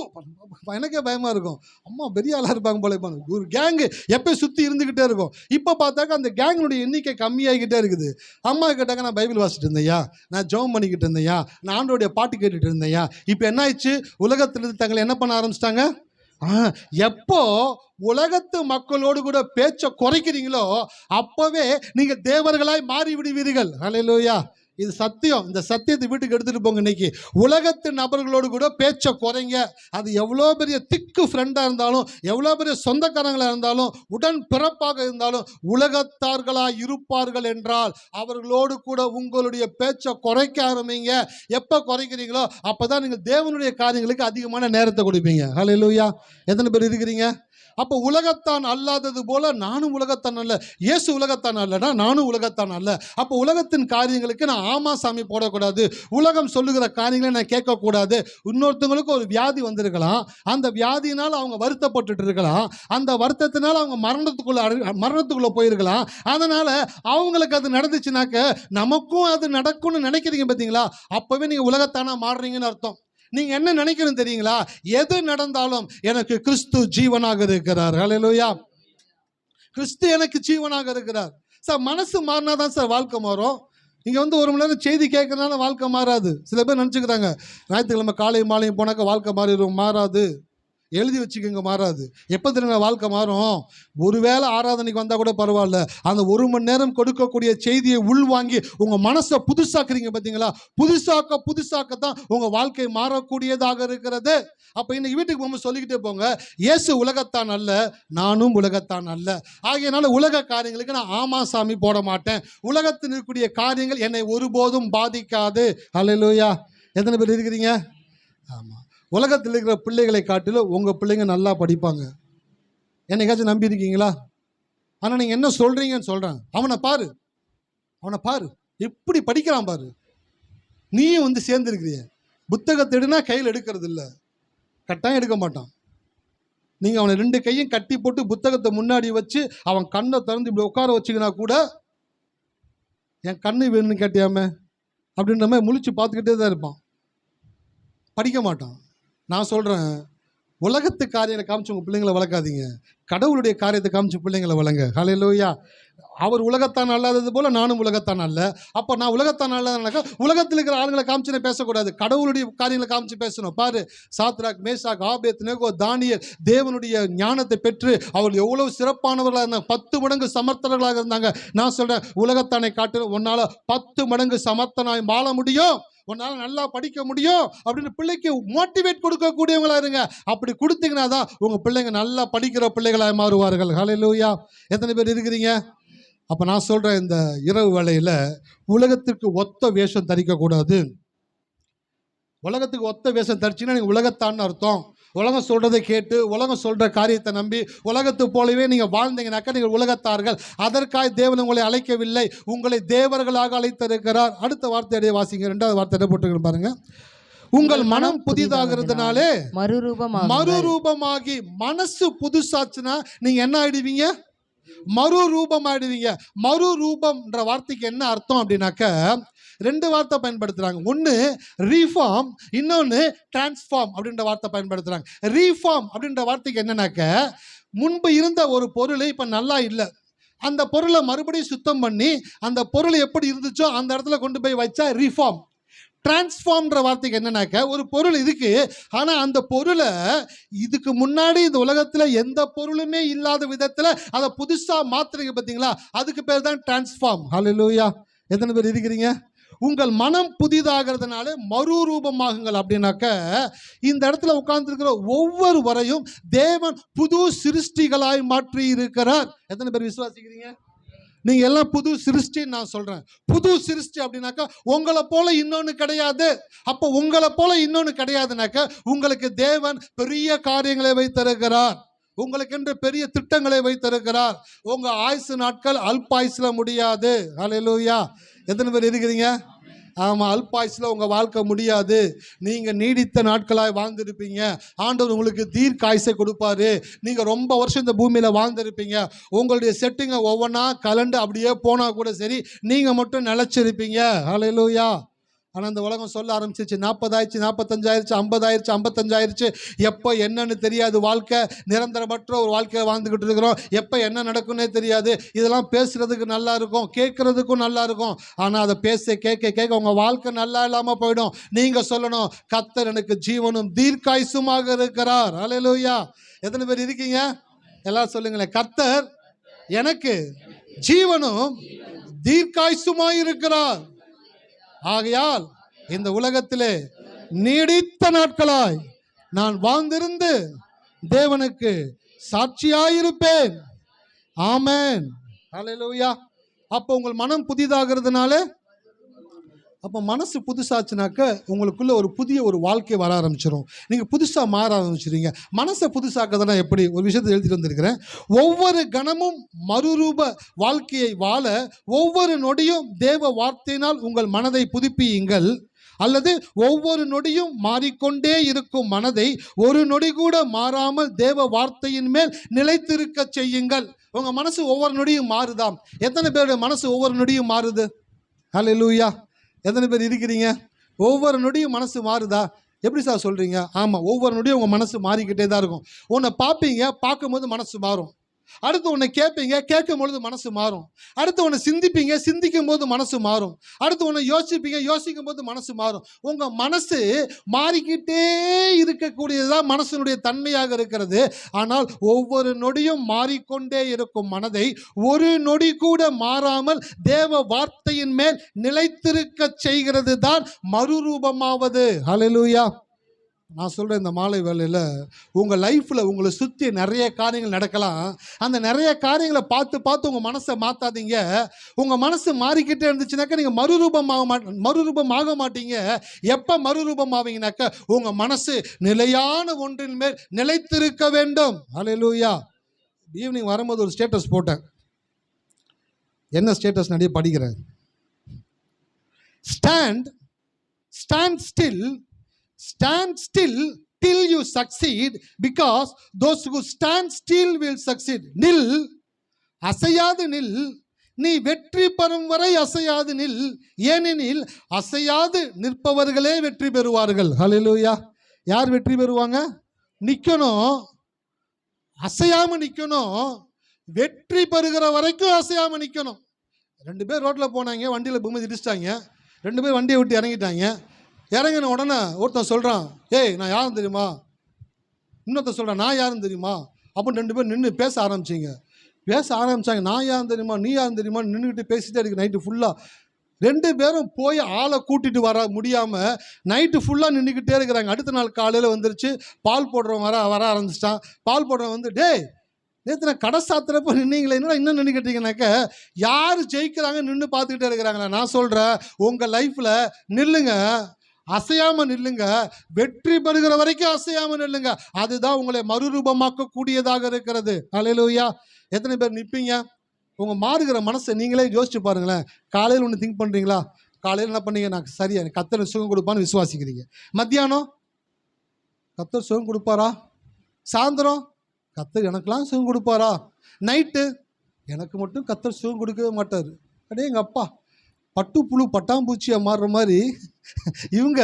எனக்கே பயமாக இருக்கும். அம்மா பெரிய ஆளாக இருப்பாங்க போல. ஒரு கேங்கு எப்போ சுற்றி இருந்துக்கிட்டே இருக்கும். இப்போ பார்த்தாக்கா அந்த கேங்கினுடைய எண்ணிக்கை கம்மியாகிக்கிட்டே இருக்குது. அம்மா கேட்டாக்க நான் பைபிள் வாசிட்டு இருந்தேயா, நான் ஜெபம் பண்ணிக்கிட்டு இருந்தேயா, நான் ஆண்டோடைய பாட்டு கேட்டுட்டு இருந்தேயா. இப்போ என்ன ஆயிடுச்சு, உலகத்திலிருந்து தங்களை என்ன பண்ண ஆரம்பிச்சிட்டாங்க. எப்போ உலகத்து மக்களோடு கூட பேச்சை குறைக்கிறீங்களோ அப்பவே நீங்க தேவர்களாய் மாறி விடுவீர்கள். ஹல்லேலூயா. இது சத்தியம். இந்த சத்தியத்தை வீட்டுக்கு எடுத்துட்டு போங்க. இன்னைக்கு உலகத்து நபர்களோடு கூட பேச்சை குறைங்க. அது எவ்வளோ பெரிய திக்கு ஃப்ரெண்டாக இருந்தாலும், எவ்வளோ பெரிய சொந்தக்காரங்களாக இருந்தாலும், உடன் பிறப்பாக இருந்தாலும், உலகத்தார்களாக இருப்பார்கள் என்றால் அவர்களோடு கூட உங்களுடைய பேச்சை குறைக்க ஆரம்பிங்க. எப்போ குறைக்கிறீங்களோ அப்போதான் நீங்கள் தேவனுடைய காரியங்களுக்கு அதிகமான நேரத்தை கொடுப்பீங்க. ஹல்லேலூயா. எத்தனை பேர் இருக்கிறீங்க? அப்போ உலகத்தான் அல்லாதது போல நானும் உலகத்தான் அல்ல. இயேசு உலகத்தான் அல்லனா நானும் உலகத்தான் அல்ல. அப்போ உலகத்தின் காரியங்களுக்கு நான் ஆமா சாமி போடக்கூடாது. உலகம் சொல்லுகிற காரியங்களை நான் கேட்கக்கூடாது. இன்னொருத்தவங்களுக்கு ஒரு வியாதி வந்திருக்கலாம். அந்த வியாதியினால் அவங்க வருத்தப்பட்டு இருக்கலாம். அந்த வருத்தத்தினால் அவங்க மரணத்துக்குள்ள போயிருக்கலாம். அதனால அவங்களுக்கு அது நடந்துச்சுனாக்க நமக்கும் அது நடக்கும்னு நினைக்கிறீங்க பார்த்தீங்களா? அப்பவே நீங்க உலகத்தானா மாறுறீங்கன்னு அர்த்தம். நீங்க என்ன நினைக்கணும் தெரியுங்களா? எது நடந்தாலும் எனக்கு கிறிஸ்து ஜீவனாக இருக்கிறார். ஹல்லேலூயா. கிறிஸ்து எனக்கு ஜீவனாக இருக்கிறார். சார் மனசு மாறினாதான் சார் வாழ்க்கை மாறும். இங்கே வந்து 1 மணி நேரம் செய்தி கேட்கறதுனால வாழ்க்கை மாறாது. சில பேர் நினச்சிக்கிறாங்க ஞாயிற்றுக்கிழமை காலை மாலையும் போனாக்க வாழ்க்கை மாறிடும். மாறாது. எழுதி வச்சுக்கோங்க, மாறாது. எப்போ தெரியுங்க வாழ்க்கை மாறும்? ஒருவேளை ஆராதனைக்கு வந்தால் கூட பரவாயில்ல, அந்த 1 மணி நேரம் கொடுக்கக்கூடிய செய்தியை உள்வாங்கி உங்கள் மனசை புதுசாக்குறீங்க பார்த்தீங்களா? புதுசாக்கத்தான் உங்கள் வாழ்க்கை மாறக்கூடியதாக இருக்கிறது. அப்போ இன்னைக்கு வீட்டுக்கு போகும்போது சொல்லிக்கிட்டே போங்க, இயேசு உலகத்தான் அல்ல, நானும் உலகத்தான் அல்ல. ஆகையினால உலக காரியங்களுக்கு நான் ஆமா சாமி போட மாட்டேன். உலகத்தில் இருக்கக்கூடிய காரியங்கள் என்னை ஒருபோதும் பாதிக்காது. அல்லேலூயா. எத்தனை பேர் இருக்கிறீங்க? ஆமாம். உலகத்தில் இருக்கிற பிள்ளைகளை காட்டிலும் உங்கள் பிள்ளைங்க நல்லா படிப்பாங்க. என்னைக்காச்சும் நம்பி இருக்கீங்களா? ஆனால் நீங்கள் என்ன சொல்கிறீங்கன்னு சொல்கிறேன். அவனை பாரு எப்படி படிக்கிறான் பாரு. நீயும் சேர்ந்துருக்கிறிய. புத்தகத்தை எடுனா கையில் எடுக்கிறது இல்லை, கட்டாயம் எடுக்க மாட்டான். நீங்கள் அவனை 2 கையும் கட்டி போட்டு புத்தகத்தை முன்னாடி வச்சு அவன் கண்ணை திறந்து இப்படி உட்கார வச்சுக்கினா கூட, என் கண்ணு வேணும்னு கேட்டியாமே அப்படின்ற மாதிரி முழிச்சு பார்த்துக்கிட்டே தான் இருப்பான், படிக்க மாட்டான். நான் சொல்கிறேன், உலகத்து காரியங்களை காமிச்சு உங்கள் பிள்ளைங்களை வளர்க்காதீங்க, கடவுளுடைய காரியத்தை காமிச்சு பிள்ளைங்களை வளங்க. ஹல்லேலூயா. அவர் உலகத்தான் அல்லாதது போல நானும் உலகத்தான் அல்ல. அப்போ நான் உலகத்தான் அல்லதுனாக்கா உலகத்தில் இருக்கிற ஆளுங்களை காமிச்சுன்னு பேசக்கூடாது, கடவுளுடைய காரியங்களை காமிச்சு பேசணும். பாரு, சாத்ராக், மேஷாக், ஆபேத்நேகோ, தானியேல் தேவனுடைய ஞானத்தை பெற்று அவர்கள் எவ்வளவு சிறப்பானவர்களாக இருந்தாங்க, 10 மடங்கு சமர்த்தர்களாக இருந்தாங்க. நான் சொல்கிறேன், உலகத்தானை காட்டு உன்னால் 10 மடங்கு சமர்த்தனாய் வாழ முடியும், உன்னால் நல்லா படிக்க முடியும் அப்படின்னு பிள்ளைக்கு மோட்டிவேட் கொடுக்கக்கூடியவங்களா இருங்க. அப்படி கொடுத்தீங்கன்னா தான் உங்கள் பிள்ளைங்க நல்லா படிக்கிற பிள்ளைகளாக மாறுவார்கள். ஹல்லேலூயா. எத்தனை பேர் இருக்கிறீங்க? அப்போ நான் சொல்கிறேன், இந்த இரவு வேளையில் உலகத்திற்கு ஒத்த வேஷம் தரிக்கக்கூடாது. உலகத்துக்கு ஒத்த வேஷம் தரிச்சிங்கன்னா நீங்கள் உலகத்தான்னு அர்த்தம். உலகம் சொல்கிறதை கேட்டு உலகம் சொல்கிற காரியத்தை நம்பி உலகத்து போலவே நீங்கள் வாழ்ந்தீங்கன்னாக்கா நீங்கள் உலகத்தார்கள். அதற்காக தேவன் உங்களை அழைக்கவில்லை, உங்களை தேவர்களாக அழைத்திருக்கிறார். அடுத்த வார்த்தையை வாசிங்க, 2வது வார்த்தை போட்டு பாருங்க. உங்கள் மனம் புதிதாகிறதுனாலே மறுரூபமாகி. மனசு புதுசாச்சுன்னா நீங்கள் என்ன ஆயிடுவீங்க? மறுரூபமாயிடுவீங்க. மறுரூபம்ன்ற வார்த்தைக்கு என்ன அர்த்தம் அப்படின்னாக்க 2 வார்த்தை பயன்படுத்துறாங்க. ஒன்று ரீஃபார்ம், இன்னொன்று டிரான்ஸ்ஃபார்ம் அப்படின்ற வார்த்தை பயன்படுத்துறாங்க. ரீஃபார்ம் அப்படின்ற வார்த்தைக்கு என்னன்னாக்க, முன்பு இருந்த ஒரு பொருள் இப்போ நல்லா இல்லை, அந்த பொருளை மறுபடியும் சுத்தம் பண்ணி அந்த பொருள் எப்படி இருந்துச்சோ அந்த இடத்துல கொண்டு போய் வச்சா ரீஃபார்ம். டிரான்ஸ்ஃபார்ம்ன்ற வார்த்தைக்கு என்னன்னாக்க, ஒரு பொருள் இருக்கு, ஆனால் அந்த பொருளை இதுக்கு முன்னாடி இந்த உலகத்தில் எந்த பொருளுமே இல்லாத விதத்தில் அதை புதுசாக மாத்துறீங்க பார்த்தீங்களா, அதுக்கு பேர் தான் டிரான்ஸ்ஃபார்ம். ஹல்லேலூயா. எத்தனை பேர் இருக்கிறீங்க? உங்கள் மனம் புதிதாகிறதுனால மறுரூபமாகுங்கள் அப்படின்னாக்க, இந்த இடத்துல உட்கார்ந்துருக்கிற ஒவ்வொரு வரையும் தேவன் புது சிருஷ்டிகளாய் மாற்றி இருக்கிறார். எத்தனை பேர் விசுவாசிக்கிறீங்க? நீங்க எல்லாம் புது சிருஷ்டின்னு நான் சொல்றேன். புது சிருஷ்டி அப்படின்னாக்கா உங்களை போல இன்னொன்று கிடையாது. அப்போ உங்களை போல இன்னொன்று கிடையாதுனாக்கா உங்களுக்கு தேவன் பெரிய காரியங்களை வைத்திருக்கிறார், உங்களுக்கென்று பெரிய திட்டங்களை வைத்திருக்கிறார். உங்க ஆயுசு நாட்கள் அல்பாயுசுல முடியாது. ஹல்லேலூயா. எத்தனை பேர் இருக்கிறீங்க? ஆமாம், அல்பாயுசில் உங்கள் வாழ்க்கை முடியாது. நீங்கள் நீடித்த நாட்களாக வாழ்ந்துருப்பீங்க. ஆண்டவர் உங்களுக்கு தீர்க்காயுசை கொடுப்பாரு. நீங்கள் ரொம்ப வருஷம் இந்த பூமியில் வாழ்ந்துருப்பீங்க. உங்களுடைய செட்டுங்க ஒவ்வொன்றா கலண்டு அப்படியே போனால் கூட சரி, நீங்கள் மட்டும் நிலச்சிருப்பீங்க. ஹல்லேலூயா. ஆனால் இந்த உலகம் சொல்ல ஆரம்பிச்சிச்சு, 40 ஆயிடுச்சு, 45 ஆயிடுச்சு, 50 ஆயிடுச்சு, 55 ஆயிடுச்சு, எப்போ என்னன்னு தெரியாது. வாழ்க்கை நிரந்தரமற்ற ஒரு வாழ்க்கையை வாழ்ந்துக்கிட்டு இருக்கிறோம். எப்போ என்ன நடக்குன்னே தெரியாது. இதெல்லாம் பேசுகிறதுக்கு நல்லா இருக்கும், கேட்குறதுக்கும் நல்லா இருக்கும். ஆனால் அதை பேச கேட்க உங்கள் வாழ்க்கை நல்லா இல்லாமல் போயிடும். நீங்கள் சொல்லணும், கர்த்தர் எனக்கு ஜீவனும் தீர்க்காயுசுமாக இருக்கிறார். ஹல்லேலூயா. எத்தனை பேர் இருக்கீங்க? எல்லாரும் சொல்லுங்களேன், கர்த்தர் எனக்கு ஜீவனும் தீர்க்காயுசுமாய் இருக்கிறார். ஆகையால் இந்த உலகத்திலே நீடித்த நாட்களாய் நான் வாழ்ந்திருந்து தேவனுக்கு சாட்சியாயிருப்பேன். ஆமென். ஹல்லேலூயா. அப்போ உங்கள் மனம் புதிதாகிறதுனால, அப்போ மனசு புதுசாச்சுனாக்க உங்களுக்குள்ள ஒரு புதிய ஒரு வாழ்க்கை வர ஆரம்பிச்சிடும். நீங்கள் புதுசாக மாற ஆரம்பிச்சிடுங்க. மனசை புதுசாக்குறதுனா எப்படி? ஒரு விஷயத்தை எழுதிட்டு வந்திருக்கிறேன். ஒவ்வொரு கணமும் மறுரூப வாழ்க்கையை வாழ ஒவ்வொரு நொடியும் தேவ வார்த்தையினால் உங்கள் மனதை புதுப்பியுங்கள். அல்லது ஒவ்வொரு நொடியும் மாறிக்கொண்டே இருக்கும் மனதை ஒரு நொடி கூட மாறாமல் தேவ வார்த்தையின் மேல் நிலைத்திருக்க செய்யுங்கள். உங்கள் மனசு ஒவ்வொரு நொடியும் மாறுதாம். எத்தனை பேருடைய மனசு ஒவ்வொரு நொடியும் மாறுது? ஹல்லேலூயா. எத்தனை பேர் இருக்கிறீங்க? ஒவ்வொரு நொடியும் மனசு மாறுதா? எப்படி சார் சொல்கிறீங்க? ஆமாம், ஒவ்வொரு நொடியும் உங்கள் மனசு மாறிக்கிட்டே தான் இருக்கும். உன்னை பார்ப்பீங்க, பார்க்கும்போது மனசு மாறும். அடுத்து ஒன்று கேட்பீங்க, கேட்கும் பொழுது மனசு மாறும். அடுத்து ஒன்று சிந்திப்பீங்க, சிந்திக்கும் போது மனசு மாறும். அடுத்து ஒன்று யோசிப்பீங்க, யோசிக்கும் போது மனசு மாறும். உங்கள் மனசு மாறிக்கிட்டே இருக்கக்கூடியதுதான் மனசனுடைய தன்மையாக இருக்கிறது. ஆனால் ஒவ்வொரு நொடியும் மாறிக்கொண்டே இருக்கும் மனதை ஒரு நொடி கூட மாறாமல் தேவ வார்த்தையின் மேல் நிலைத்திருக்க செய்கிறது தான் மறுரூபமாவது. ஹல்லேலூயா. நான் சொல்கிறேன், இந்த மாலை வேளையில் உங்கள் லைஃப்பில் உங்களை சுற்றி நிறைய காரியங்கள் நடக்கலாம். அந்த நிறைய காரியங்களை பார்த்து பார்த்து உங்கள் மனசை மாற்றாதீங்க. உங்கள் மனசு மாறிக்கிட்டே இருந்துச்சுனாக்கா நீங்கள் மறுரூபமாக மாட்டீங்க. எப்போ மறுரூபம் ஆவீங்கனாக்கா உங்கள் மனசு நிலையான ஒன்றின் மேல் நிலைத்திருக்க வேண்டும். ஹல்லேலூயா. ஈவினிங் வரும்போது ஒரு ஸ்டேட்டஸ் போட்டேன். என்ன ஸ்டேட்டஸ் நிறைய படிக்கிறேன். Stand still till you succeed, because those who stand still will succeed. நில், அசையாது நில், நீ வெற்றி பெறும் வரை அசையாது நில், ஏனெனில் அசையாது நிற்பவர்களே வெற்றி பெறுவார்கள். ஹல்லேலூயா. யார் வெற்றி பெறுவாங்க? நிற்கணும், அசையாம நிற்கணும். வெற்றி பெறுகிற வரைக்கும் அசையாம நிற்கணும். 2 பேர் ரோட்டில் போனாங்க, வண்டியில் பூமி இடிச்சிட்டாங்க. 2 பேர் வண்டியை விட்டு இறங்கிட்டாங்க. இறங்கின உடனே ஒருத்தன் சொல்கிறான், ஏய் நான் யாரும் தெரியுமா? இன்னொருத்தன் சொல்கிறான், நான் யாரும் தெரியுமா? அப்படின்னு 2 பேர் நின்று பேச ஆரம்பித்தாங்க. நான் யாரும் தெரியுமா, நீ யாரும் தெரியுமா, நின்றுக்கிட்டு பேசிகிட்டே இருக்கு நைட்டு ஃபுல்லாக. 2 பேரும் போய் ஆளை கூட்டிகிட்டு வர முடியாமல் நைட்டு ஃபுல்லாக நின்றுக்கிட்டே இருக்கிறாங்க. அடுத்த நாள் காலையில் வந்துருச்சு. பால் போடுறவன் வர ஆரம்பிச்சிட்டான். பால் போடுறவன் வந்து, டேய் நேற்று நான் கடை சாத்துறப்ப நின்னீங்களே, என்னடா இன்னும் நின்றுக்கிட்டீங்கன்னாக்க யார் ஜெயிக்கிறாங்க நின்று பார்த்துக்கிட்டே இருக்கிறாங்களா? நான் சொல்கிறேன், உங்கள் லைஃப்பில் நில்லுங்க, அசையாமல் நில்லுங்க. வெற்றி பெறுகிற வரைக்கும் அசையாமல் நில்லுங்க. அதுதான் உங்களை மறுரூபமாக்கக்கூடியதாக இருக்கிறது. ஹல்லேலூயா. எத்தனை பேர் நிற்பீங்க? உங்கள் மாறுகிற மனசை நீங்களே யோசிச்சு பாருங்களேன். காலையில் ஒன்று திங்க் பண்ணுறீங்களா? காலையில் என்ன பண்ணீங்க? நான் சரியா கர்த்தர் சுகம் கொடுப்பான்னு விசுவாசிக்கிறீங்க. மத்தியானம் கர்த்தர் சுகம் கொடுப்பாரா? சாயந்தரம் கர்த்தர் எனக்கெல்லாம் சுகம் கொடுப்பாரா? நைட்டு எனக்கு மட்டும் கர்த்தர் சுகம் கொடுக்கவே மாட்டார். அப்படியே எங்கள் அப்பா பட்டுப்புழு பட்டாம்பூச்சியாக மாறுற மாதிரி இவங்க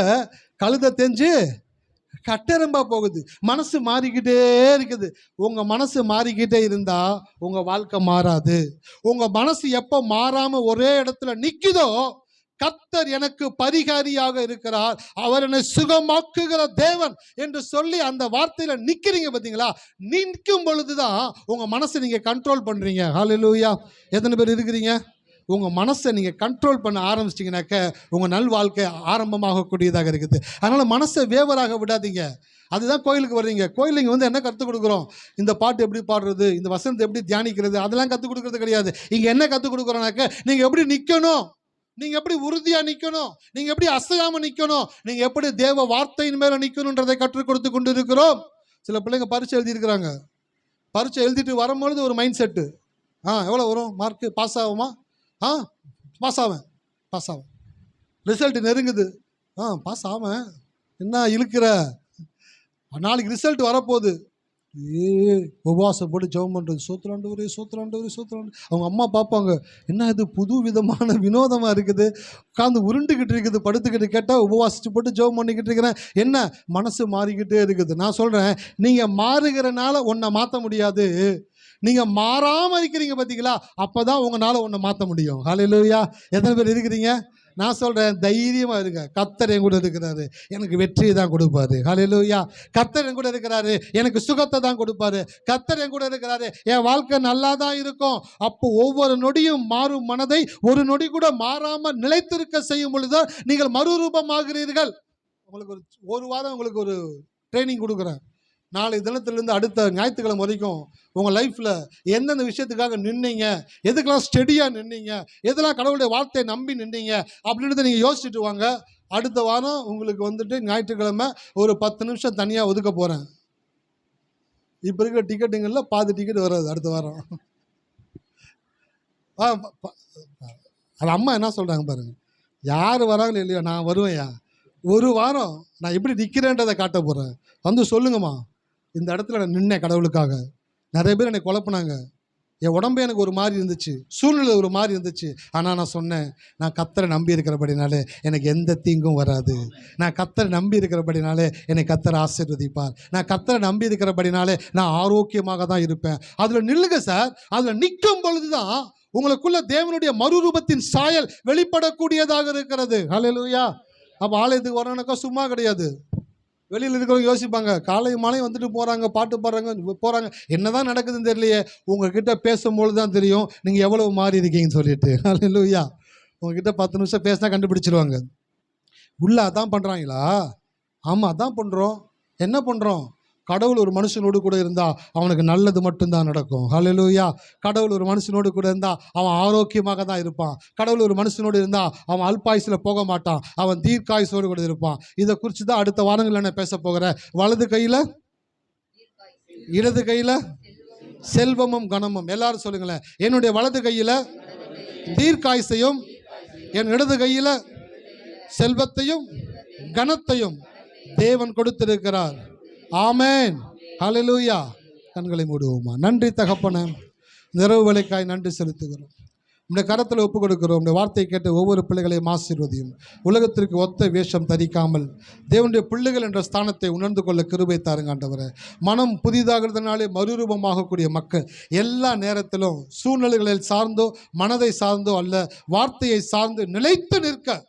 கழுதை தெரிஞ்சு கட்டெரும்பா போகுது. மனசு மாறிக்கிட்டே இருக்குது. உங்கள் மனசு மாறிக்கிட்டே இருந்தால் உங்கள் வாழ்க்கை மாறாது. உங்கள் மனசு எப்போ மாறாமல் ஒரே இடத்துல நிற்குதோ, கர்த்தர் எனக்கு பரிகாரியாக இருக்கிறார், அவர் என்னை சுகமாக்குகிற தேவன் என்று சொல்லி அந்த வார்த்தையில் நிற்கிறீங்க பார்த்தீங்களா? நிற்கும் பொழுதுதான் உங்கள் மனசை நீங்கள் கண்ட்ரோல் பண்ணுறீங்க. ஹல்லேலூயா. எத்தனை பேர் இருக்கிறீங்க? உங்கள் மனசை நீங்கள் கண்ட்ரோல் பண்ண ஆரம்பிச்சிட்டிங்கனாக்க உங்கள் நல் வாழ்க்கை ஆரம்பமாகக்கூடியதாக இருக்குது. அதனால் மனசை வேவராக விடாதீங்க. அதுதான் கோயிலுக்கு வர்றீங்க. கோயிலுங்க வந்து என்ன கற்றுக் கொடுக்குறோம்? இந்த பாட்டு எப்படி பாடுறது, இந்த வசனத்தை எப்படி தியானிக்கிறது, அதெல்லாம் கற்றுக் கொடுக்குறது கிடையாது. இங்கே என்ன கற்றுக் கொடுக்குறோன்னாக்க நீங்கள் எப்படி நிற்கணும், நீங்கள் எப்படி உறுதியாக நிற்கணும், நீங்கள் எப்படி அசையாமல் நிற்கணும், நீங்கள் எப்படி தேவ வார்த்தையின் மேலே நிற்கணுன்றதை கற்றுக் கொடுத்து கொண்டு இருக்கிறோம். சில பிள்ளைங்க பரீட்சை எழுதியிருக்கிறாங்க. பரீட்சை எழுதிட்டு வரும்பொழுது ஒரு மைண்ட் செட்டு, எவ்வளோ வரும் மார்க்கு, பாஸ் ஆகுமா? பாஸ் ஆவேன். ரிசல்ட் நெருங்குது. பாஸ் ஆவேன். என்ன இழுக்கிற? நாளைக்கு ரிசல்ட் வரப்போகுது. உபவாசம் போட்டு ஜெபம் பண்ணுறது, சோத்திராண்டவரே. அவங்க அம்மா பார்ப்பாங்க, என்ன இது புது விதமான வினோதமாக இருக்குது, உட்காந்து உருண்டுக்கிட்டு இருக்குது, படுத்துக்கிட்டு. கேட்டால் உபவாசித்து போட்டு ஜெபம் பண்ணிக்கிட்டு இருக்கிறேன். என்ன மனசு மாறிக்கிட்டே இருக்குது. நான் சொல்கிறேன், நீங்கள் மாறுகிறனால ஒன்றை மாற்ற முடியாது. நீங்கள் மாறாமல் இருக்கிறீங்க பார்த்தீங்களா? அப்போ தான் உங்களால் ஒன்றை மாற்ற முடியும். ஹல்லேலூயா. எத்தனை பேர் இருக்கிறீங்க? நான் சொல்கிறேன், தைரியமாக இருங்க. கர்த்தர் என் கூட இருக்கிறாரு, எனக்கு வெற்றியை தான் கொடுப்பாரு. ஹல்லேலூயா. கர்த்தர் என் கூட இருக்கிறாரு, எனக்கு சுகத்தை தான் கொடுப்பாரு. கர்த்தர் என் கூட இருக்கிறாரு, என் வாழ்க்கை நல்லா தான் இருக்கும். அப்போ ஒவ்வொரு நொடியும் மாறும் மனதை ஒரு நொடி கூட மாறாமல் நிலைத்திருக்க செய்யும் பொழுது நீங்கள் மறுரூபமாகிறீர்கள். உங்களுக்கு ஒரு வாரம் உங்களுக்கு ஒரு ட்ரைனிங் கொடுக்குறேன். நாளை தினத்திலிருந்து அடுத்த ஞாயிற்றுக்கிழமை வரைக்கும் உங்கள் லைஃப்பில் எந்தெந்த விஷயத்துக்காக நின்னீங்க, எதுக்கெல்லாம் ஸ்டெடியாக நின்னீங்க, எதெல்லாம் கடவுளுடைய வார்த்தையை நம்பி நின்னீங்க அப்படின்றத நீங்கள் யோசிச்சுட்டு வாங்க. அடுத்த வாரம் உங்களுக்கு வந்துட்டு ஞாயிற்றுக்கிழமை ஒரு 10 நிமிஷம் தனியாக ஒதுக்க போகிறேன். இப்போ இருக்கிற டிக்கெட்டுங்களில் பாதி டிக்கெட் வராது அடுத்த வாரம். அது அம்மா என்ன சொல்கிறாங்க பாருங்கள். யார் வராங்களோ இல்லையோ, நான் வருவேன்யா. ஒரு வாரம் நான் எப்படி நிற்கிறேன்றதை காட்ட போகிறேன். வந்து சொல்லுங்கம்மா, இந்த இடத்துல நான் நின்னேன் கடவுளுக்காக. நிறைய பேர் என்னை குழப்பினாங்க. என் உடம்பு எனக்கு ஒரு மாதிரி இருந்துச்சு, சூழ்நிலை ஒரு மாதிரி இருந்துச்சு. ஆனால் நான் சொன்னேன், நான் கர்த்தரை நம்பி இருக்கிறபடினாலே எனக்கு எந்த தீங்கும் வராது. நான் கர்த்தரை நம்பி இருக்கிறபடினாலே என்னை கர்த்தர் ஆசீர்வதிப்பார். நான் கர்த்தரை நம்பி இருக்கிறபடினாலே நான் ஆரோக்கியமாக தான் இருப்பேன். அதில் நில்லுங்க சார். அதில் நிற்கும் பொழுது தான் உங்களுக்குள்ள தேவனுடைய மறுரூபத்தின் சாயல் வெளிப்படக்கூடியதாக இருக்கிறது. ஹல்லேலூயா. அப்போ ஆலயத்துக்கு வரணுனாக்கா சும்மா கிடையாது. வெளியில் இருக்கிறவங்க யோசிப்பாங்க, காலை மாலையும் வந்துட்டு போகிறாங்க, பாட்டு பாடுறாங்க, போகிறாங்க, என்னதான் நடக்குதுன்னு தெரியலையே. உங்ககிட்ட பேசும்பொழுது தான் தெரியும் நீங்கள் எவ்வளவு மாறி இருக்கீங்கன்னு சொல்லிட்டு. ஹல்லேலூயா. உங்ககிட்ட 10 நிமிஷம் பேசினா கண்டுபிடிச்சிருவாங்க. உள்ள அதான் பண்ணுறாங்களா? ஆமாம், அதான் பண்ணுறோம். என்ன பண்ணுறோம்? கடவுள் ஒரு மனுஷனோடு கூட இருந்தால் அவனுக்கு நல்லது மட்டும்தான் நடக்கும். ஹல்லேலூயா. கடவுள் ஒரு மனுஷனோடு கூட இருந்தால் அவன் ஆரோக்கியமாக தான் இருப்பான். கடவுள் ஒரு மனுஷனோடு இருந்தால் அவன் அல்பாயுசில் போக மாட்டான், அவன் தீர்க்காயுசோடு கூட இருப்பான். இதை குறித்து தான் அடுத்த வாரங்களில் நான் பேச போகிறேன். வலது கையில், இடது கையில் செல்வமும் கனமும். எல்லாரும் சொல்லுங்களேன், என்னுடைய வலது கையில் தீர்க்காயுசையும், என் இடது கையில் செல்வத்தையும் கனத்தையும் தேவன் கொடுத்திருக்கிறார். ஆமென். ஹல்லேலூயா. கண்களை மூடுவோமா. நன்றி தகப்பனே, நிறவு வேலைக்காய் நன்றி செலுத்துகிறோம். உடைய கரத்தில் ஒப்பு கொடுக்கிறோம். உடைய வார்த்தையை கேட்டு ஒவ்வொரு பிள்ளைகளையும் ஆசீர்வதியும். உலகத்திற்கு ஒத்த வேஷம் தரிக்காமல் தேவனுடைய பிள்ளைகள் என்ற ஸ்தானத்தை உணர்ந்து கொள்ள கிருபை தாருங்க ஆண்டவரே. மனம் புதிதாகிறதுனாலே மறுரூபமாகக்கூடிய மக்கள் எல்லா நேரத்திலும் சூழ்நிலைகளில் சார்ந்தோ மனதை சார்ந்தோ அல்ல, வார்த்தையை சார்ந்து நிலைத்து நிற்க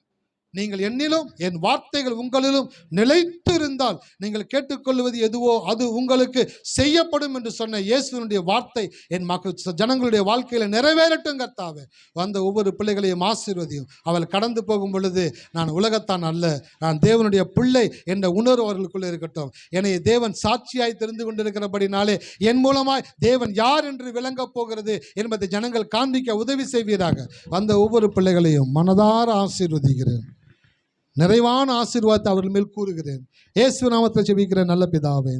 நீங்கள் என்னிலும் என் வார்த்தைகள் உங்களிலும் நிலைத்து இருந்தால் நீங்கள் கேட்டுக்கொள்வது எதுவோ அது உங்களுக்கு செய்யப்படும் என்று சொன்ன இயேசுவினுடைய வார்த்தை என் மக்கள் ஜனங்களுடைய வாழ்க்கையில் நிறைவேறட்டும் கர்த்தாவே. வந்த ஒவ்வொரு பிள்ளைகளையும் ஆசீர்வதியும். அவள் கடந்து போகும் பொழுது நான் உலகத்தான் அல்ல, நான் தேவனுடைய பிள்ளை என்ற உணர்வு அவர்களுக்குள்ளே இருக்கட்டும். என்னை தேவன் சாட்சியாய் தெரிந்து கொண்டிருக்கிறபடினாலே என் மூலமாய் தேவன் யார் என்று விளங்கப் போகிறது என்பதை ஜனங்கள் காண்பிக்க உதவி செய்வீராக. வந்த ஒவ்வொரு பிள்ளைகளையும் மனதார ஆசீர்வதிக்கிறேன். நிறைவான ஆசீர்வாதத்தை அவர்கள் மேல் கூறுகிறேன். இயேசு நாமத்தில் ஜெபிக்கிறேன் நல்ல பிதாவே.